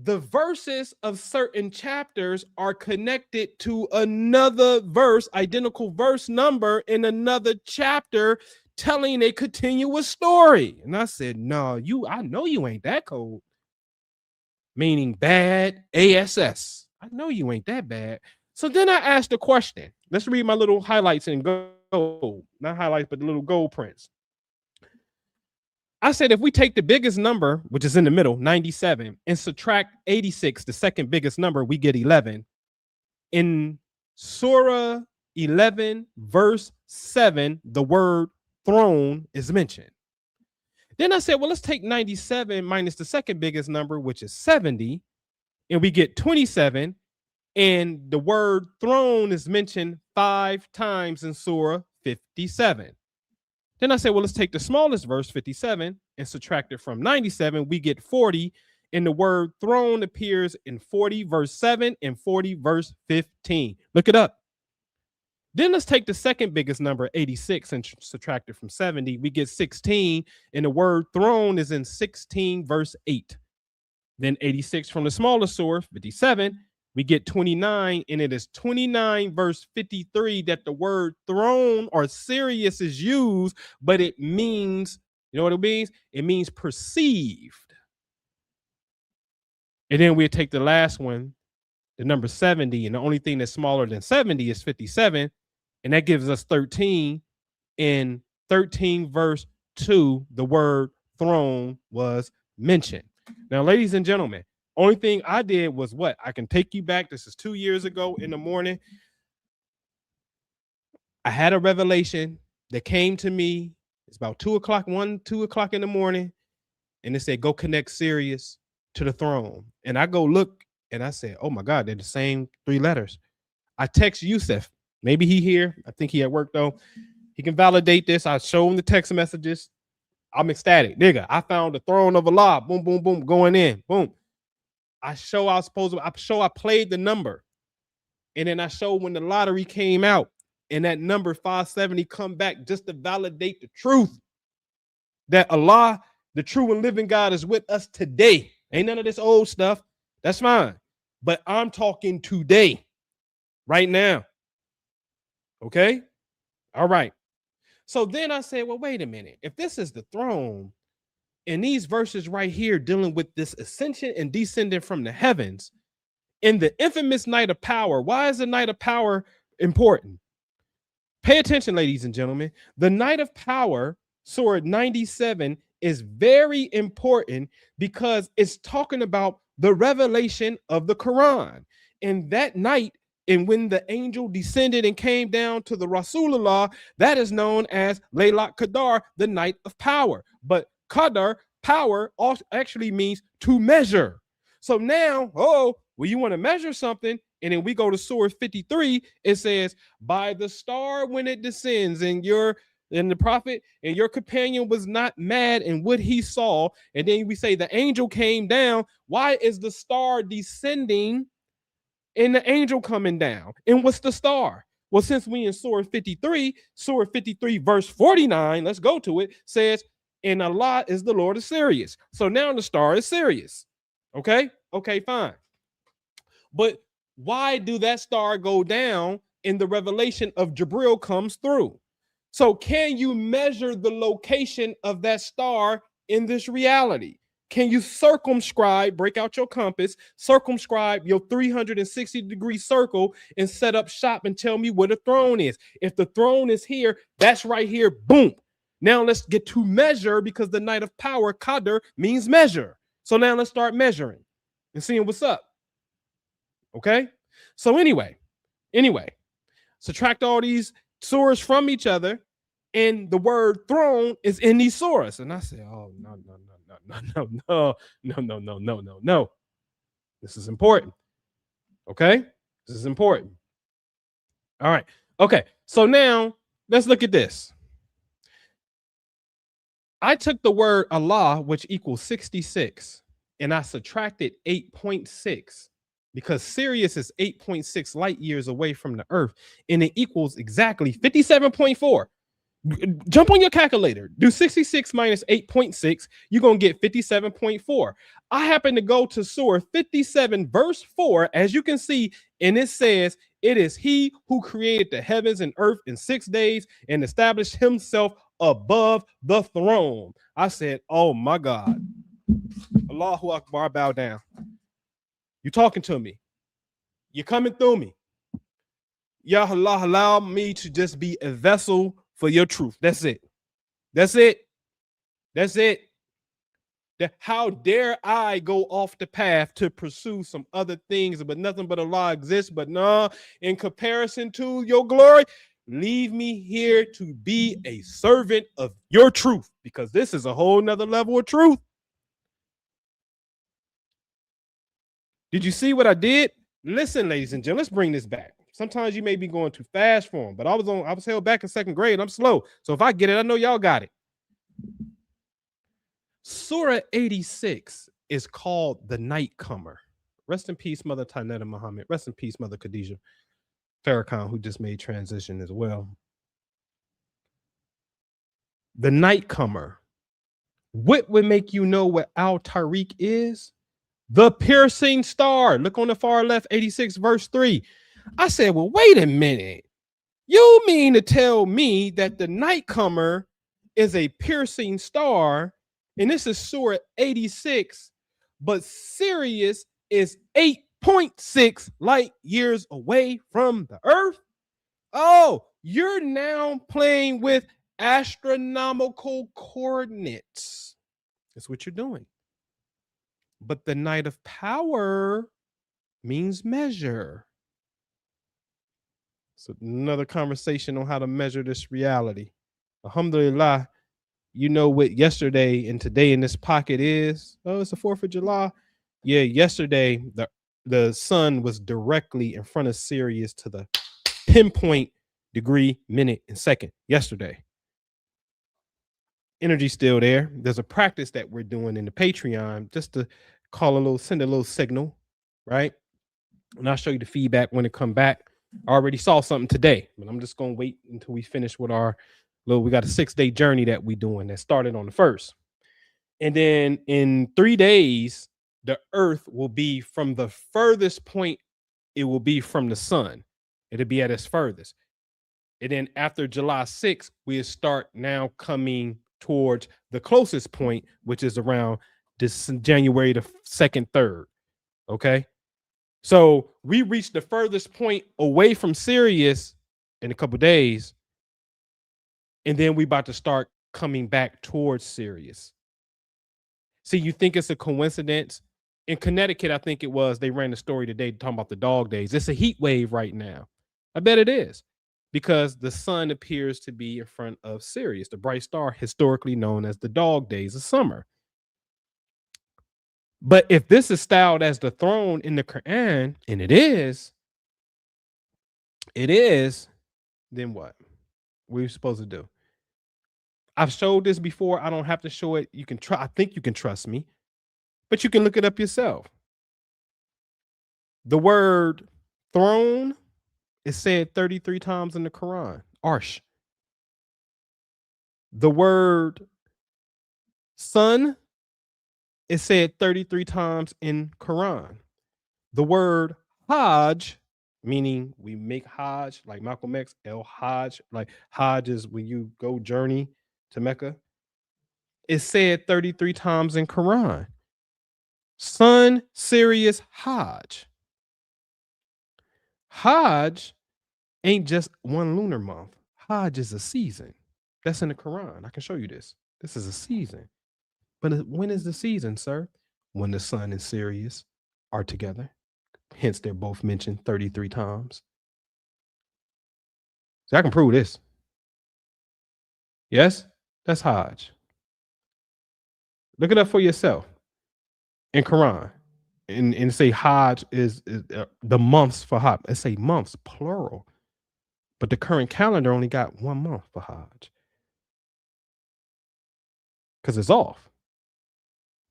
The verses of certain chapters are connected to another verse, identical verse number in another chapter, telling a continuous story. And I said, no, I know you ain't that cold. Meaning bad, ASS. I know you ain't that bad. So then I asked a question. Let's read my little highlights in gold. Not highlights, but the little gold prints. I said, if we take the biggest number, which is in the middle, 97, and subtract 86, the second biggest number, we get 11. In Surah 11, verse 7, the word throne is mentioned. Then I said, well, let's take 97 minus the second biggest number, which is 70, and we get 27. And the word throne is mentioned 5 times in Surah 57. Then I said, well, let's take the smallest verse, 57, and subtract it from 97. We get 40. And the word throne appears in 40 verse 7 and 40 verse 15. Look it up. Then let's take the second biggest number, 86, and subtract it from 70. We get 16. And the word throne is in 16 verse 8. Then 86 from the smallest surah, 57. We get 29, and it is 29 verse 53 that the word throne or Sirius is used, but it means, you know what it means? It means perceived. And then we take the last one, the number 70, and the only thing that's smaller than 70 is 57, and that gives us 13. In 13 verse 2, the word throne was mentioned. Now, ladies and gentlemen, only thing I did was what? I can take you back. This is 2 years ago in the morning. I had a revelation that came to me. It's about 2 o'clock in the morning. And it said, go connect Sirius to the throne. And I go look and I said, oh my God, they're the same 3 letters. I text Yusuf. Maybe he here. I think he at work though. He can validate this. I show him the text messages. I'm ecstatic. Nigga, I found the throne of Allah. Boom, boom, boom, going in. Boom. I played the number. And then I showed when the lottery came out and that number 570 come back just to validate the truth that Allah, the true and living God, is with us today. Ain't none of this old stuff. That's fine. But I'm talking today, right now. Okay? All right. So then I said, well, wait a minute. If this is the throne, and these verses right here dealing with this ascension and descending from the heavens in the infamous night of power. Why is the night of power important? Pay attention, ladies and gentlemen. The night of power, Surah 97, is very important because it's talking about the revelation of the Quran. And that night, and when the angel descended and came down to the Rasulullah, that is known as Laylat Qadar, the night of power. But Qadar, power, actually means to measure. So now, you want to measure something, and then we go to Surah 53, it says, by the star when it descends, and the prophet and your companion was not mad in what he saw. And then we say the angel came down. Why is the star descending and the angel coming down? And what's the star? Well, since we in Surah 53 verse 49, let's go to it, says, and Allah is the Lord of Sirius. So now the star is Sirius. Okay, fine. But why do that star go down in the revelation of Jibril comes through? So can you measure the location of that star in this reality? Can you circumscribe, break out your compass, circumscribe your 360-degree circle and set up shop and tell me where the throne is? If the throne is here, that's right here. Boom. Now let's get to measure, because the night of power, Qadr, means measure. So now let's start measuring and seeing what's up. Okay? So anyway, subtract all these surahs from each other, and the word throne is in these surahs. And I said, oh, no. This is important. Okay? This is important. All right. Okay. So now let's look at this. I took the word Allah, which equals 66, and I subtracted 8.6 because Sirius is 8.6 light years away from the Earth, and it equals exactly 57.4. Jump on your calculator. Do 66 minus 8.6. You're going to get 57.4. I happen to go to Surah 57, verse 4, as you can see, and it says, It is he who created the heavens and earth in 6 days and established himself above the throne. I said, oh my God. Allahu Akbar, bow down. You talking to me. You're coming through me. Ya Allah, allow me to just be a vessel for your truth. That's it. That's it. That's it. How dare I go off the path to pursue some other things, but nothing but Allah exists. But no, in comparison to your glory, leave me here to be a servant of your truth, because this is a whole nother level of truth. Did you see what I did? Listen, ladies and gentlemen, let's bring this back. Sometimes you may be going too fast for them, but I was held back in 2nd grade. I'm slow. So if I get it, I know y'all got it. Surah 86 is called the Nightcomer. Rest in peace, Mother Tanetta Muhammad. Rest in peace, Mother Khadijah Farrakhan, who just made transition as well. The Nightcomer. What would make you know what Al-Tariq is? The piercing star. Look on the far left, 86 verse 3. I said, well, wait a minute. You mean to tell me that the Nightcomer is a piercing star? And this is Surah 86, but Sirius is 8.6 light years away from the Earth. Oh, you're now playing with astronomical coordinates. That's what you're doing. But the night of power means measure. So another conversation on how to measure this reality. Alhamdulillah. You know what yesterday and today in this pocket is? Oh, it's the 4th of July. Yeah, yesterday the sun was directly in front of Sirius to the pinpoint degree, minute, and second yesterday. Energy's still there. There's a practice that we're doing in the Patreon just to send a little signal, right? And I'll show you the feedback when it come back. I already saw something today, but I'm just gonna wait until we finish with our we got a 6-day journey that we doing that started on the 1st. And then in 3 days, the Earth will be from the furthest point. It will be from the sun. It'll be at its furthest. And then after July 6th, we'll start now coming towards the closest point, which is around this January the 2nd, 3rd. Okay. So we reach the furthest point away from Sirius in a couple of days. And then we about to start coming back towards Sirius. See, you think it's a coincidence? In Connecticut, I think it was, they ran the story today talking about the dog days. It's a heat wave right now. I bet it is, because the sun appears to be in front of Sirius, the bright star historically known as the dog days of summer. But if this is styled as the throne in the Qur'an, and it is, then what? What are you supposed to do? I've showed this before. I don't have to show it. You can try. I think you can trust me, but you can look it up yourself. The word throne is said 33 times in the Quran. Arsh. The word sun is said 33 times in Quran. The word Hajj, meaning we make Hajj, like Malcolm X, El Hajj, like Hajj is when you go journey to Mecca, is said 33 times in Quran. Sun, Sirius, Hajj. Hajj ain't just one lunar month. Hajj is a season. That's in the Quran. I can show you this. This is a season. But when is the season, sir? When the sun and Sirius are together. Hence, they're both mentioned 33 times. So I can prove this. Yes, that's Hajj. Look it up for yourself in Quran. And say Hajj is the months for Hajj. It say months, plural. But the current calendar only got 1 month for Hajj. Because it's off.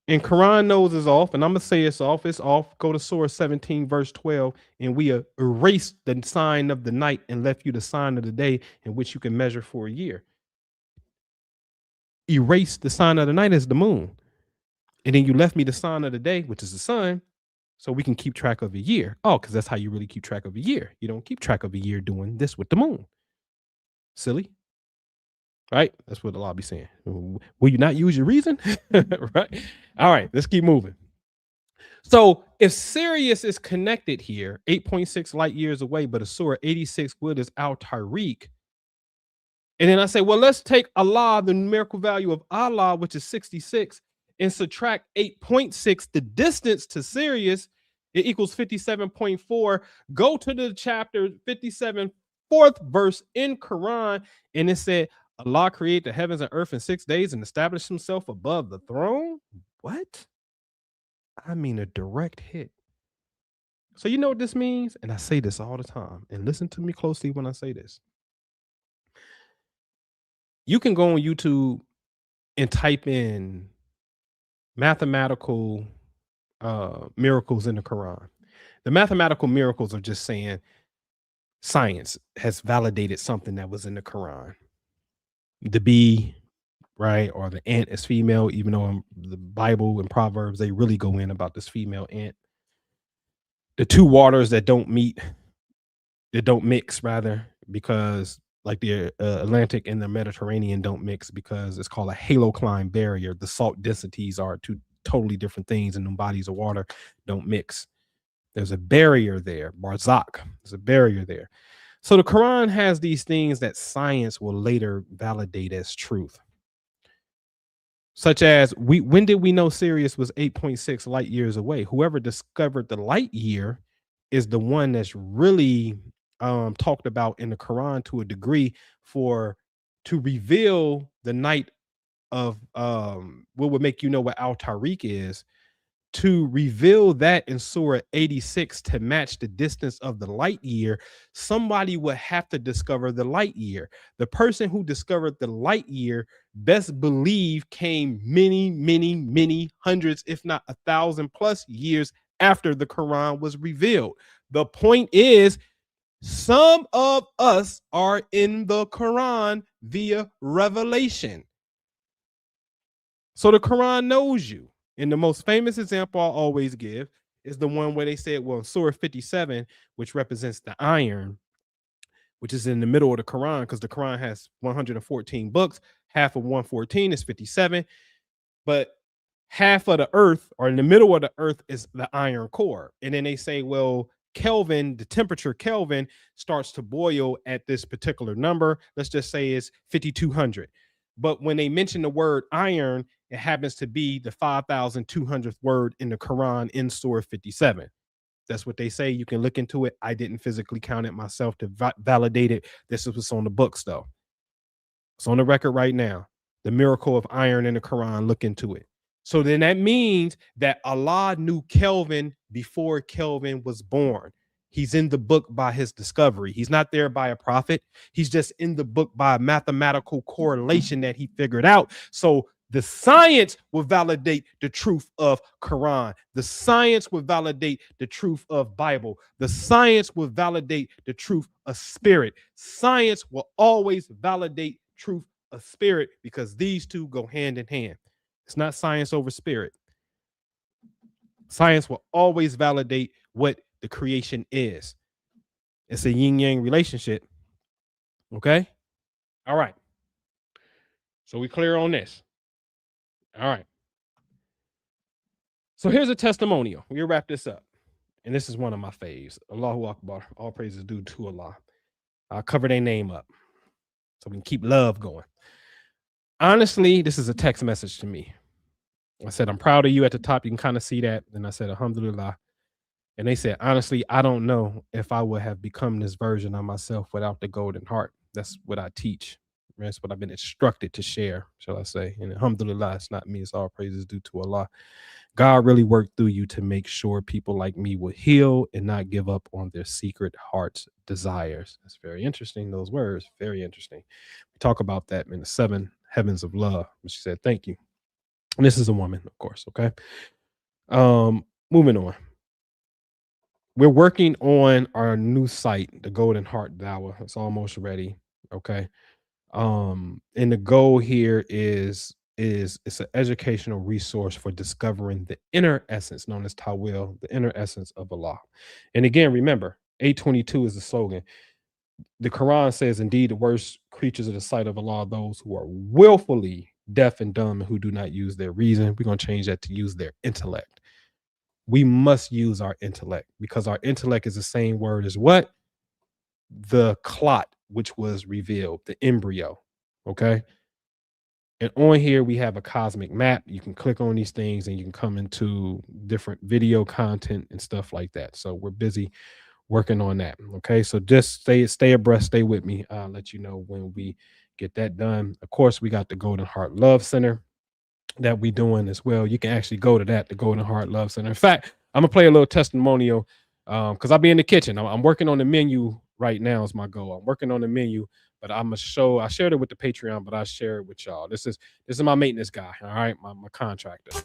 And Quran knows it's off, and I'm going to say it's off. It's off. Go to Surah 17, verse 12, and we erased the sign of the night and left you the sign of the day in which you can measure for a year. Erase the sign of the night as the moon. And then you left me the sign of the day, which is the sun, so we can keep track of a year. Oh, because that's how you really keep track of a year. You don't keep track of a year doing this with the moon. Silly, right? That's what the law be saying. Will you not use your reason? Right? All right, let's keep moving. So if Sirius is connected here, 8.6 light years away, but a Surah 86 wood is Al Tariq. And then I say, well, let's take Allah, the numerical value of Allah, which is 66, and subtract 8.6, the distance to Sirius, it equals 57.4. Go to the chapter 57, fourth verse in Quran, and it said, Allah created the heavens and earth in 6 days and established himself above the throne. What? I mean, a direct hit. So you know what this means? And I say this all the time, and listen to me closely when I say this. You can go on YouTube and type in mathematical miracles in the Quran. The mathematical miracles are just saying science has validated something that was in the Quran. The bee, right, or the ant is female, even though in the Bible and Proverbs, they really go in about this female ant. The two waters that don't mix, rather, because like the Atlantic and the Mediterranean don't mix because it's called a halocline barrier. The salt densities are two totally different things, and the bodies of water don't mix. There's a barrier there, barzakh. There's a barrier there. So the Quran has these things that science will later validate as truth. Such as, when did we know Sirius was 8.6 light years away? Whoever discovered the light year is the one that's really talked about in the Quran to a degree to reveal the night of what would make you know what Al Tariq is, to reveal that in Surah 86 to match the distance of the light year. Somebody would have to discover the light year. The person who discovered the light year, best believe, came many hundreds, if not 1,000+ years after the Quran was revealed. The point is, some of us are in the Quran via revelation. So the Quran knows you. And the most famous example I always give is the one where they said, well, in Surah 57, which represents the iron, which is in the middle of the Quran, because the Quran has 114 books. Half of 114 is 57. But half of the earth, or in the middle of the earth, is the iron core. And then they say, well, Kelvin, the temperature Kelvin starts to boil at this particular number. Let's just say it's 5,200. But when they mention the word iron, it happens to be the 5,200th word in the Quran in Surah 57. That's what they say. You can look into it. I didn't physically count it myself to validate it. This is what's on the books, though. It's on the record right now. The miracle of iron in the Quran. Look into it. So then that means that Allah knew Kelvin before Kelvin was born. He's in the book by his discovery. He's not there by a prophet. He's just in the book by a mathematical correlation that he figured out. So the science will validate the truth of Quran. The science will validate the truth of Bible. The science will validate the truth of spirit. Science will always validate truth of spirit because these two go hand in hand. It's not science over spirit. Science will always validate what the creation is. It's a yin-yang relationship. Okay? All right. So we clear on this. All right. So here's a testimonial. We'll wrap this up. And this is one of my faves. Allahu Akbar. All praises due to Allah. I'll cover their name up so we can keep love going. Honestly, this is a text message to me. I said, I'm proud of you at the top. You can kind of see that. And I said, Alhamdulillah. And they said, honestly, I don't know if I would have become this version of myself without the golden heart. That's what I teach. That's what I've been instructed to share, shall I say. And alhamdulillah, it's not me. It's all praises due to Allah. God really worked through you to make sure people like me will heal and not give up on their secret heart's desires. That's very interesting, those words. Very interesting. We talk about that in the 7 heavens of love. She said, thank you. And this is a woman, of course. Okay. Moving on. We're working on our new site, the Golden Heart Dawah. It's almost ready. Okay. And the goal here is is it's an educational resource for discovering the inner essence known as Tawil, the inner essence of Allah. And again, remember, 822 is the slogan. The Quran says, indeed, the worst creatures of the sight of Allah are those who are willfully deaf and dumb and who do not use their reason. We're going to change that to use their intellect. We must use our intellect because our intellect is the same word as what? The clot, which was revealed, the embryo. Okay. And on here, we have a cosmic map. You can click on these things and you can come into different video content and stuff like that. So we're busy working on that. Okay. So just stay abreast, stay with me. I'll let you know when we get that done. Of course, we got the Golden Heart Love Center that we doing as well. You can actually go to that, the Golden Heart Love Center. In fact, I'm gonna play a little testimonial because I'll be in the kitchen. I'm working on the menu right now is my goal. I'm working on the menu, but I'm gonna show. I shared it with the Patreon, but I share it with y'all. This is my maintenance guy. All right, my contractor.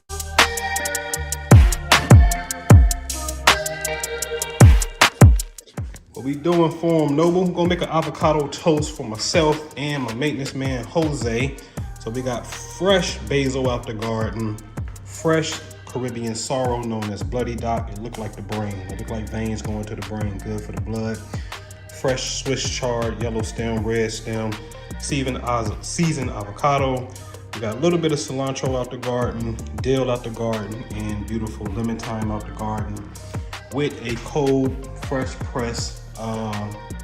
What we doing for him, Noble? I'm gonna make an avocado toast for myself and my maintenance man, Jose. So we got fresh basil out the garden, fresh Caribbean sorrel known as bloody dock. It looked like the brain. It looked like veins going to the brain, good for the blood. Fresh Swiss chard, yellow stem, red stem, seasoned avocado. We got a little bit of cilantro out the garden, dill out the garden, and beautiful lemon thyme out the garden with a cold, fresh pressed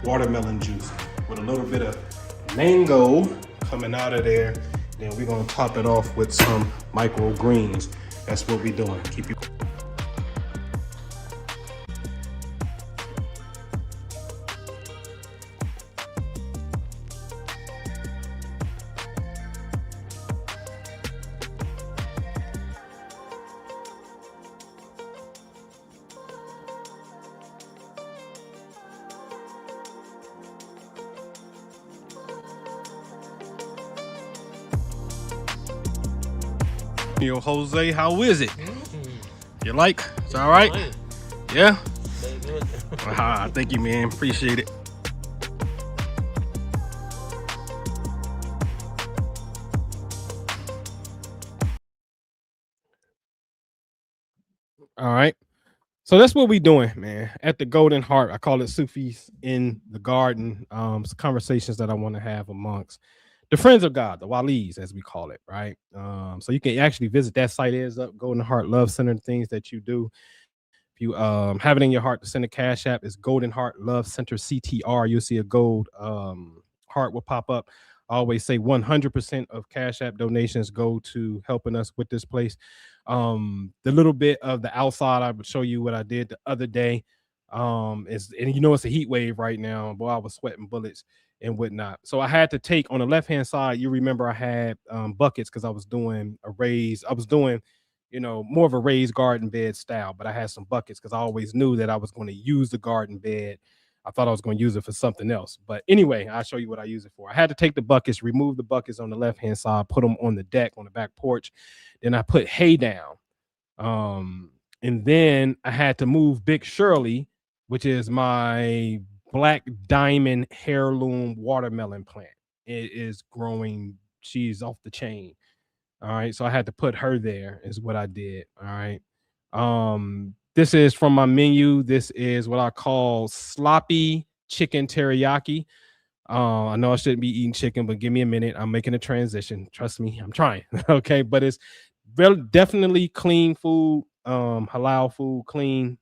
watermelon juice with a little bit of mango coming out of there. Then we're gonna top it off with some microgreens. That's what we're doing. Keep you. Yo, Jose, how is it? You like? It's all right? Yeah? Thank you, man. Appreciate it. All right. So that's what we doing, man. At the Golden Heart, I call it Sufis in the garden. Some conversations that I want to have amongst the friends of God, the Walis, as we call it, right? So you can actually visit that site is up, Golden Heart Love Center, things that you do. If you have it in your heart to send a cash app, it's Golden Heart Love Center CTR. You'll see a gold heart will pop up. I always say 100% of cash app donations go to helping us with this place. The little bit of the outside, I would show you what I did the other day. Is, and you know, it's a heat wave right now. Boy, I was sweating bullets and whatnot. So I had to take on the left-hand side. You remember I had buckets because I was doing a raised, I was doing, you know, more of a raised garden bed style, but I had some buckets because I always knew that I was going to use the garden bed. I thought I was going to use it for something else. But anyway, I'll show you what I use it for. I had to take the buckets, remove the buckets on the left-hand side, put them on the deck, on the back porch. Then I put hay down. And then I had to move Big Shirley, which is my black diamond heirloom watermelon plant. It is growing. She's off the chain. All right. So I had to put her there is what I did. All right. This is from my menu. This is what I call sloppy chicken teriyaki. I know I shouldn't be eating chicken, but give me a minute. I'm making a transition. Trust me, I'm trying. Okay. But it's definitely clean food, halal food, clean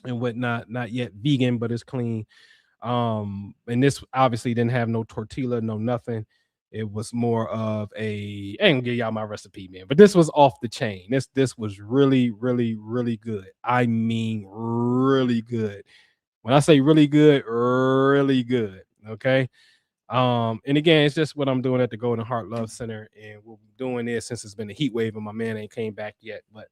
and whatnot. Not yet vegan, but it's clean. And this obviously didn't have no tortilla, no nothing. It was more of a, I ain't gonna give y'all my recipe, man, but this was off the chain. This was really, really, really good. I mean, really good. When I say really good, really good. Okay. And again, it's just what I'm doing at the Golden Heart Love Center, and we'll be doing this since it's been a heat wave and my man ain't came back yet, but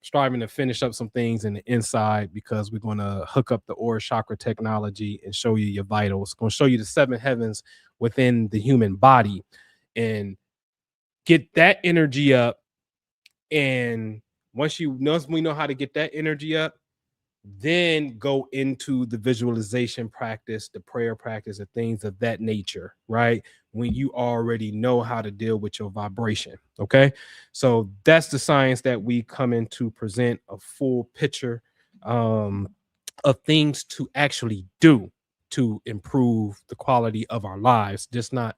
striving to finish up some things in the inside because we're going to hook up the aura chakra technology and show you your vitals. Going to show you the 7 heavens within the human body and get that energy up. And once we know how to get that energy up, then go into the visualization practice, the prayer practice, and things of that nature, right? When you already know how to deal with your vibration. Okay. So that's the science that we come in to present a full picture of things to actually do to improve the quality of our lives, just not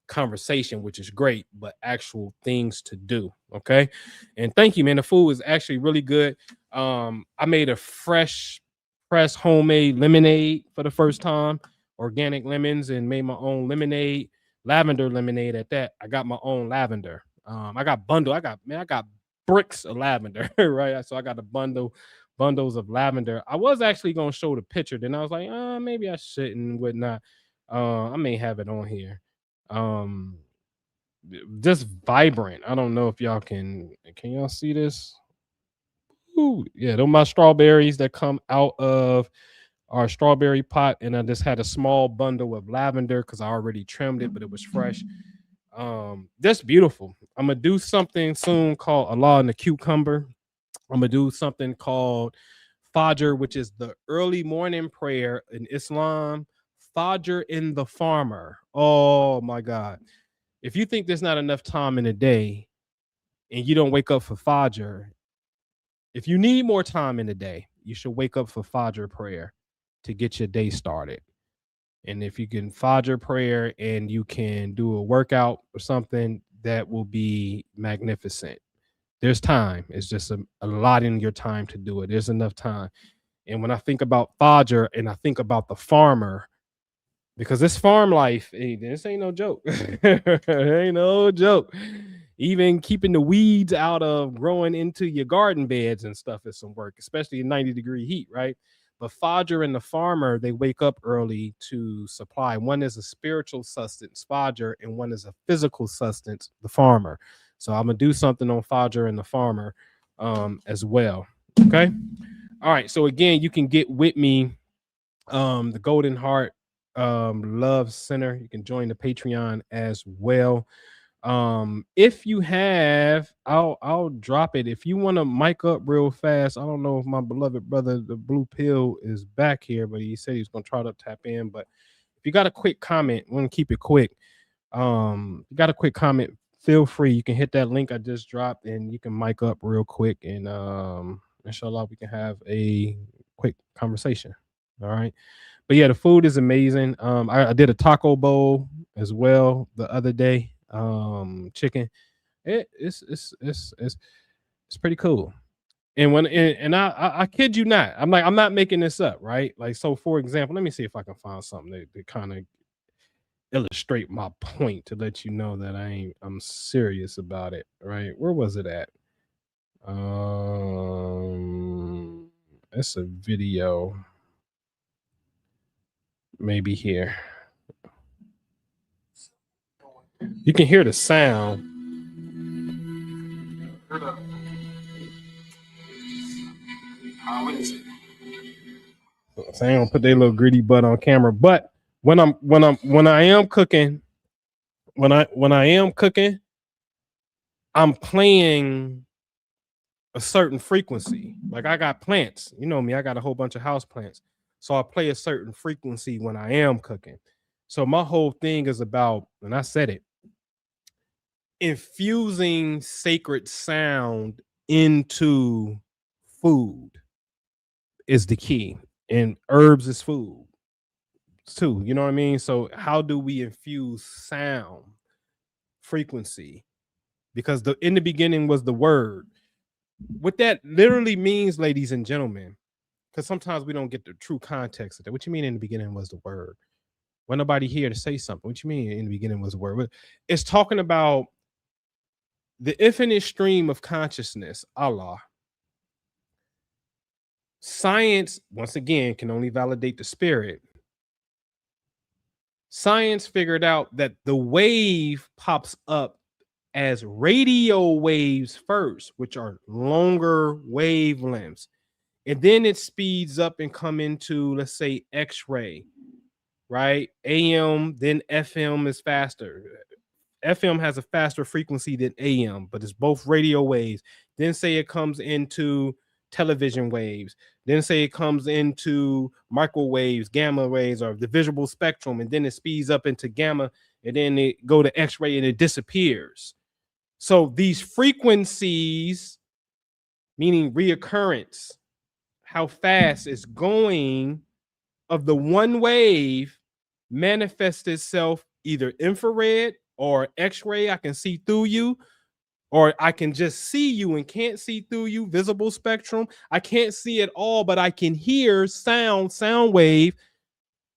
conversation, which is great, but actual things to do. Okay. And thank you, man. The food is actually really good. I made a fresh pressed homemade lemonade for the first time, organic lemons, and made my own lemonade, lavender lemonade at that. I got my own lavender. I got I got bricks of lavender, right? So I got a bundles of lavender. I was actually gonna show the picture, then I was like, maybe I shouldn't, whatnot. I may have it on here. Um, just vibrant. I don't know if y'all can y'all see this? Ooh, yeah, those my strawberries that come out of our strawberry pot, and I just had a small bundle of lavender because I already trimmed it, but it was fresh. That's beautiful. I'm gonna do something soon called Allah and the Cucumber. I'm gonna do something called Fajr, which is the early morning prayer in Islam. Fajr in the farmer. Oh my God. If you think there's not enough time in a day and you don't wake up for Fajr, if you need more time in the day, you should wake up for Fajr prayer to get your day started. And if you can Fajr prayer and you can do a workout or something, that will be magnificent. There's time. It's just a lot in your time to do it. There's enough time. And when I think about Fajr and I think about the farmer, because this farm life, this ain't no joke. It ain't no joke. Even keeping the weeds out of growing into your garden beds and stuff is some work, especially in 90-degree heat, right? But Fajr and the farmer, they wake up early to supply. One is a spiritual sustenance, Fajr, and one is a physical sustenance, the farmer. So I'm gonna do something on Fajr and the farmer as well. Okay. All right. So again, you can get with me the Golden Heart Love Center. You can join the Patreon as well. If you have, I'll drop it. If you want to mic up real fast, I don't know if my beloved brother, the Blue Pill, is back here, but he said he's gonna try to tap in. But if you got a quick comment, want to keep it quick. You got a quick comment, feel free. You can hit that link I just dropped and you can mic up real quick, and inshallah we can have a quick conversation. All right. But yeah, the food is amazing. I did a taco bowl as well the other day. Chicken. It's pretty cool. And I kid you not, I'm not making this up, right? Like, so for example, let me see if I can find something to kind of illustrate my point to let you know that I'm serious about it, right? Where was it at? It's a video. Maybe here. You can hear the sound. What is it? So I ain't gonna put their little greedy butt on camera. But when I am cooking, I'm playing a certain frequency. Like, I got plants. You know me, I got a whole bunch of house plants. So I play a certain frequency when I am cooking. So my whole thing is about, and I said it, infusing sacred sound into food is the key. And herbs is food too. You know what I mean? So how do we infuse sound frequency? Because in the beginning was the word. What that literally means, ladies and gentlemen, because sometimes we don't get the true context of that. What you mean in the beginning was the word? When nobody here to say something. What you mean in the beginning was the word? It's talking about the infinite stream of consciousness, Allah. Science, once again, can only validate the spirit. Science figured out that the wave pops up as radio waves first, which are longer wavelengths. And then it speeds up and come into, let's say, X-ray, right? AM, then FM is faster. FM has a faster frequency than AM, but it's both radio waves. Then say it comes into television waves, then say it comes into microwaves, gamma waves, or the visible spectrum, and then it speeds up into gamma, and then it go to X-ray and it disappears. So these frequencies, meaning reoccurrence, how fast it's going of the one wave, manifests itself either infrared or X-ray. I can see through you, or I can just see you and can't see through you, visible spectrum. I can't see it all, but I can hear sound wave.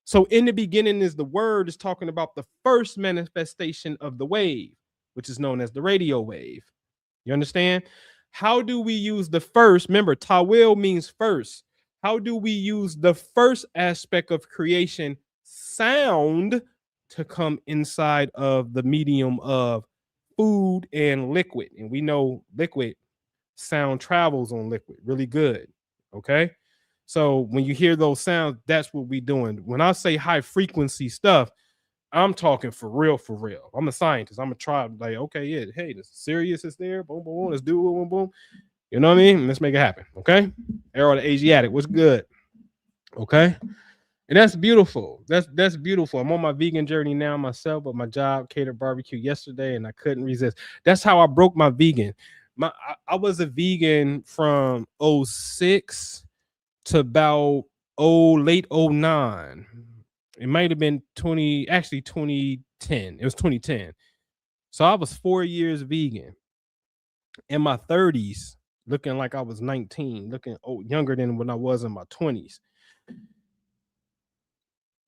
So in the beginning is the word is talking about the first manifestation of the wave, which is known as the radio wave. You understand? How do we use the first? Remember, tawil means first. How do we use the first aspect of creation, sound, to come inside of the medium of food and liquid? And we know liquid, sound travels on liquid really good. Okay. So when you hear those sounds, that's what we're doing. When I say high frequency stuff, I'm talking for real, for real. I'm a scientist. I'm gonna try like, okay, yeah, hey, the Sirius is there. Boom, boom, boom. Let's do it. Boom, boom. You know what I mean? Let's make it happen. Okay. Arrow the Asiatic. What's good? Okay. And that's beautiful. That's beautiful. I'm on my vegan journey now myself, but my job catered barbecue yesterday and I couldn't resist. That's how I broke my vegan. I was a vegan from 06 to about late 09. It might have been 2010. It was 2010. So I was 4 years vegan. In my 30s, looking like I was 19, looking younger than when I was in my 20s.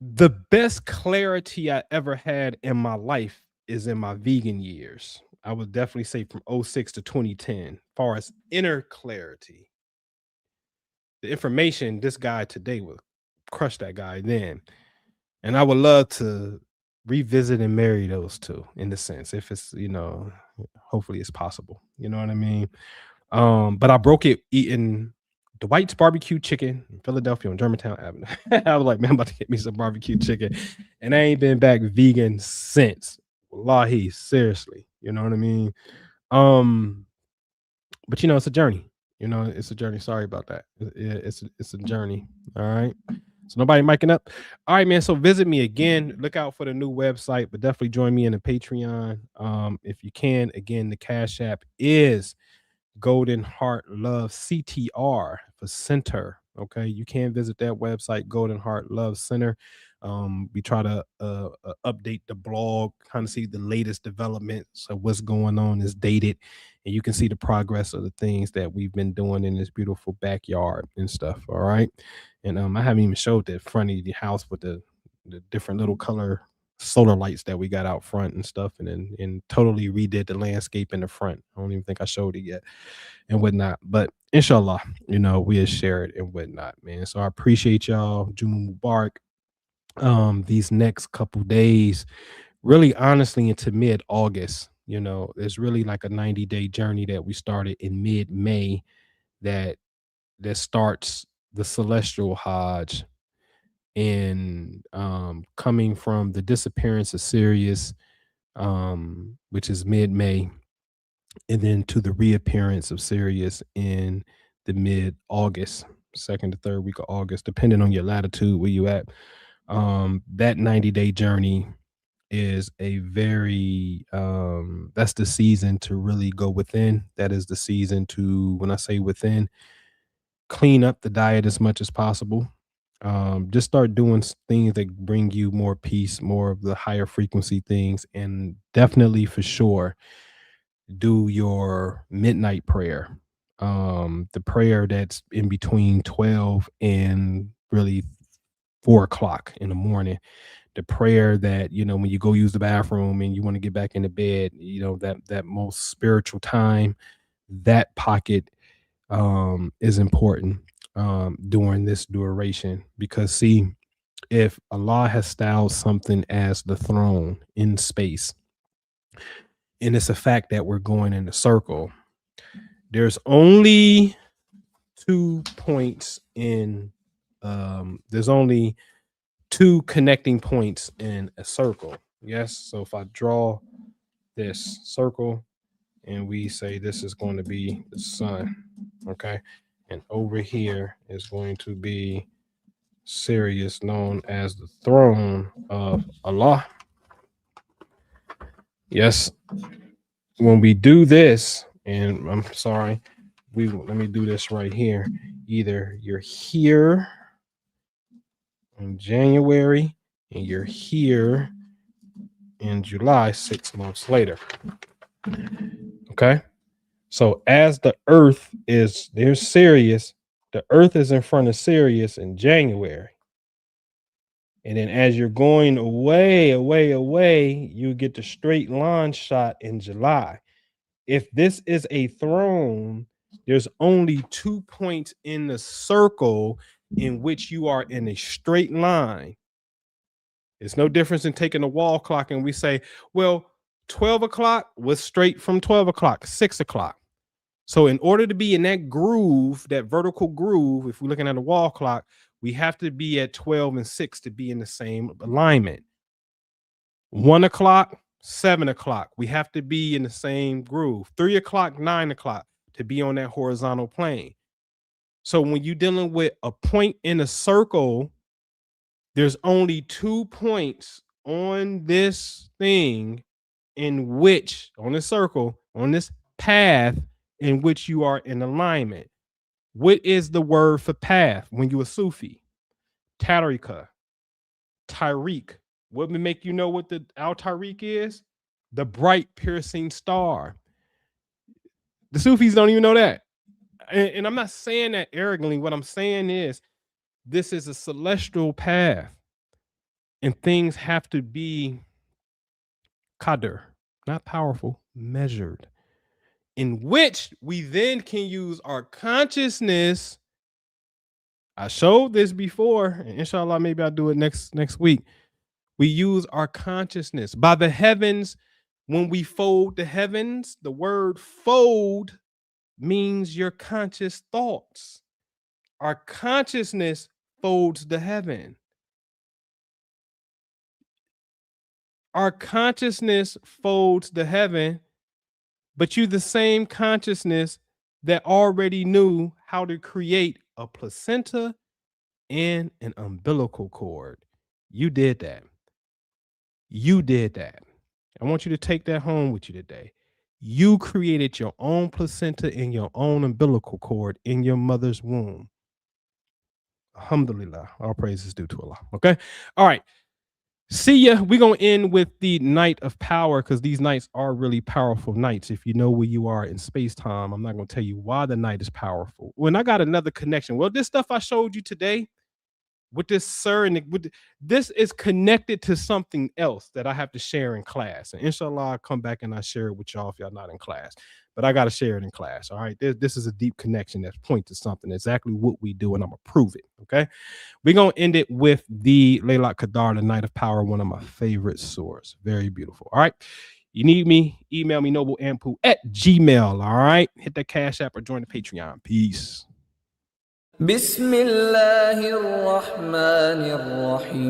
The best clarity I ever had in my life is in my vegan years. I would definitely say from 06 to 2010, as far as inner clarity. The information, this guy today would crush that guy then. And I would love to revisit and marry those two in the sense, if it's, hopefully it's possible. You know what I mean? But I broke it eating Dwight's barbecue chicken in Philadelphia on Germantown Avenue. I was like, man, I'm about to get me some barbecue chicken. And I ain't been back vegan since. Wallahi, seriously. You know what I mean? But it's a journey. It's a journey. Sorry about that. It's a journey. All right. So nobody micing up. All right, man. So visit me again. Look out for the new website, but definitely join me in the Patreon. If you can. Again, the Cash App is Golden Heart Love CTR for center. Okay, you can visit that website, Golden Heart Love Center. We try to update the blog, kind of see the latest developments of what's going on, is dated, and you can see the progress of the things that we've been doing in this beautiful backyard and stuff. All right, and I haven't even showed the front of the house with the different little color solar lights that we got out front and stuff, and totally redid the landscape in the front. I don't even think I showed it yet and whatnot, but inshallah, we'll share it and whatnot, man. So I appreciate y'all. Juma Mubarak. These next couple days, really honestly into mid-August, it's really like a 90-day journey that we started in mid-May that starts the celestial Hajj, and coming from the disappearance of Sirius, which is mid-May, and then to the reappearance of Sirius in the mid-August, second to third week of August, depending on your latitude where you at. That 90-day journey is a very that's the season to really go within. That is the season to, when I say within, clean up the diet as much as possible. Just start doing things that bring you more peace, more of the higher frequency things, and definitely for sure do your midnight prayer. The prayer that's in between 12 and really 4 o'clock in the morning. The prayer that, when you go use the bathroom and you want to get back into bed, that most spiritual time, that pocket is important during this duration. Because see, if Allah has styled something as the throne in space, and it's a fact that we're going in a circle, there's only 2 points in there's only 2 connecting points in a circle. Yes. So if I draw this circle and we say this is going to be the sun, okay, And over here is going to be Sirius, known as the throne of Allah. Yes, when we do this, and I'm sorry, let me do this right here. Either you're here in January and you're here in July, 6 months later. Okay. So as the earth is, there's Sirius, the earth is in front of Sirius in January. And then as you're going away, you get the straight line shot in July. If this is a throne, there's only 2 points in the circle in which you are in a straight line. It's no difference in taking a wall clock and we say, well, 12 o'clock was straight from 12 o'clock, 6 o'clock. So in order to be in that groove, that vertical groove, if we're looking at a wall clock, we have to be at 12 and 6 to be in the same alignment. 1 o'clock, 7 o'clock, we have to be in the same groove. 3 o'clock, 9 o'clock to be on that horizontal plane. So when you're dealing with a point in a circle, there's only 2 points on this thing in which, on this circle, on this path in which you are in alignment. What is the word for path when you're a Sufi? Tariqa, Tariq. What would make you know what the Al-Tariq is? The bright piercing star. The Sufis don't even know that. And I'm not saying that arrogantly. What I'm saying is this is a celestial path. And things have to be qadr, not powerful, measured, in which we then can use our consciousness. I showed this before, and inshallah, maybe I'll do it next week. We use our consciousness by the heavens. When we fold the heavens, the word fold means your conscious thoughts. Our consciousness folds the heaven. Our consciousness folds the heaven, but you the same consciousness that already knew how to create a placenta and an umbilical cord. You did that. You did that. I want you to take that home with you today. You created your own placenta and your own umbilical cord in your mother's womb. Alhamdulillah. All praises due to Allah. Okay. All right. See ya. We're going to end with the night of power because these nights are really powerful nights. If you know where you are in space time, I'm not going to tell you why the night is powerful. When I got another connection. Well, this stuff I showed you today with this sir and this is connected to something else that I have to share in class. And inshallah, I'll come back and I share it with y'all if y'all not in class. But I got to share it in class. All right. This is a deep connection that points to something, exactly what we do, and I'm going to prove it. Okay. We're going to end it with the Laylat Qadar, the Night of Power, one of my favorite surahs. Very beautiful. All right. You need me? Email me, nobleampu@gmail. All right. Hit that Cash App or join the Patreon. Peace. بسم الله الرحمن الرحيم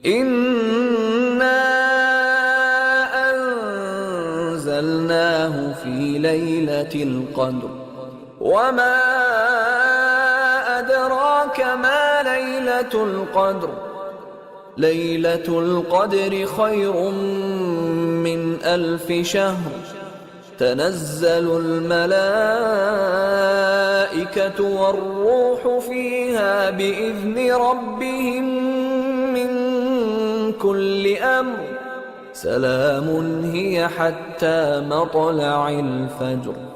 إنا أنزلناه في ليلة القدر وما أدراك ما ليلة القدر ليلة القدر خير من 1000 شهر تنزل الملائكة والروح فيها بإذن ربهم من كل أمر سلام هي حتى مطلع الفجر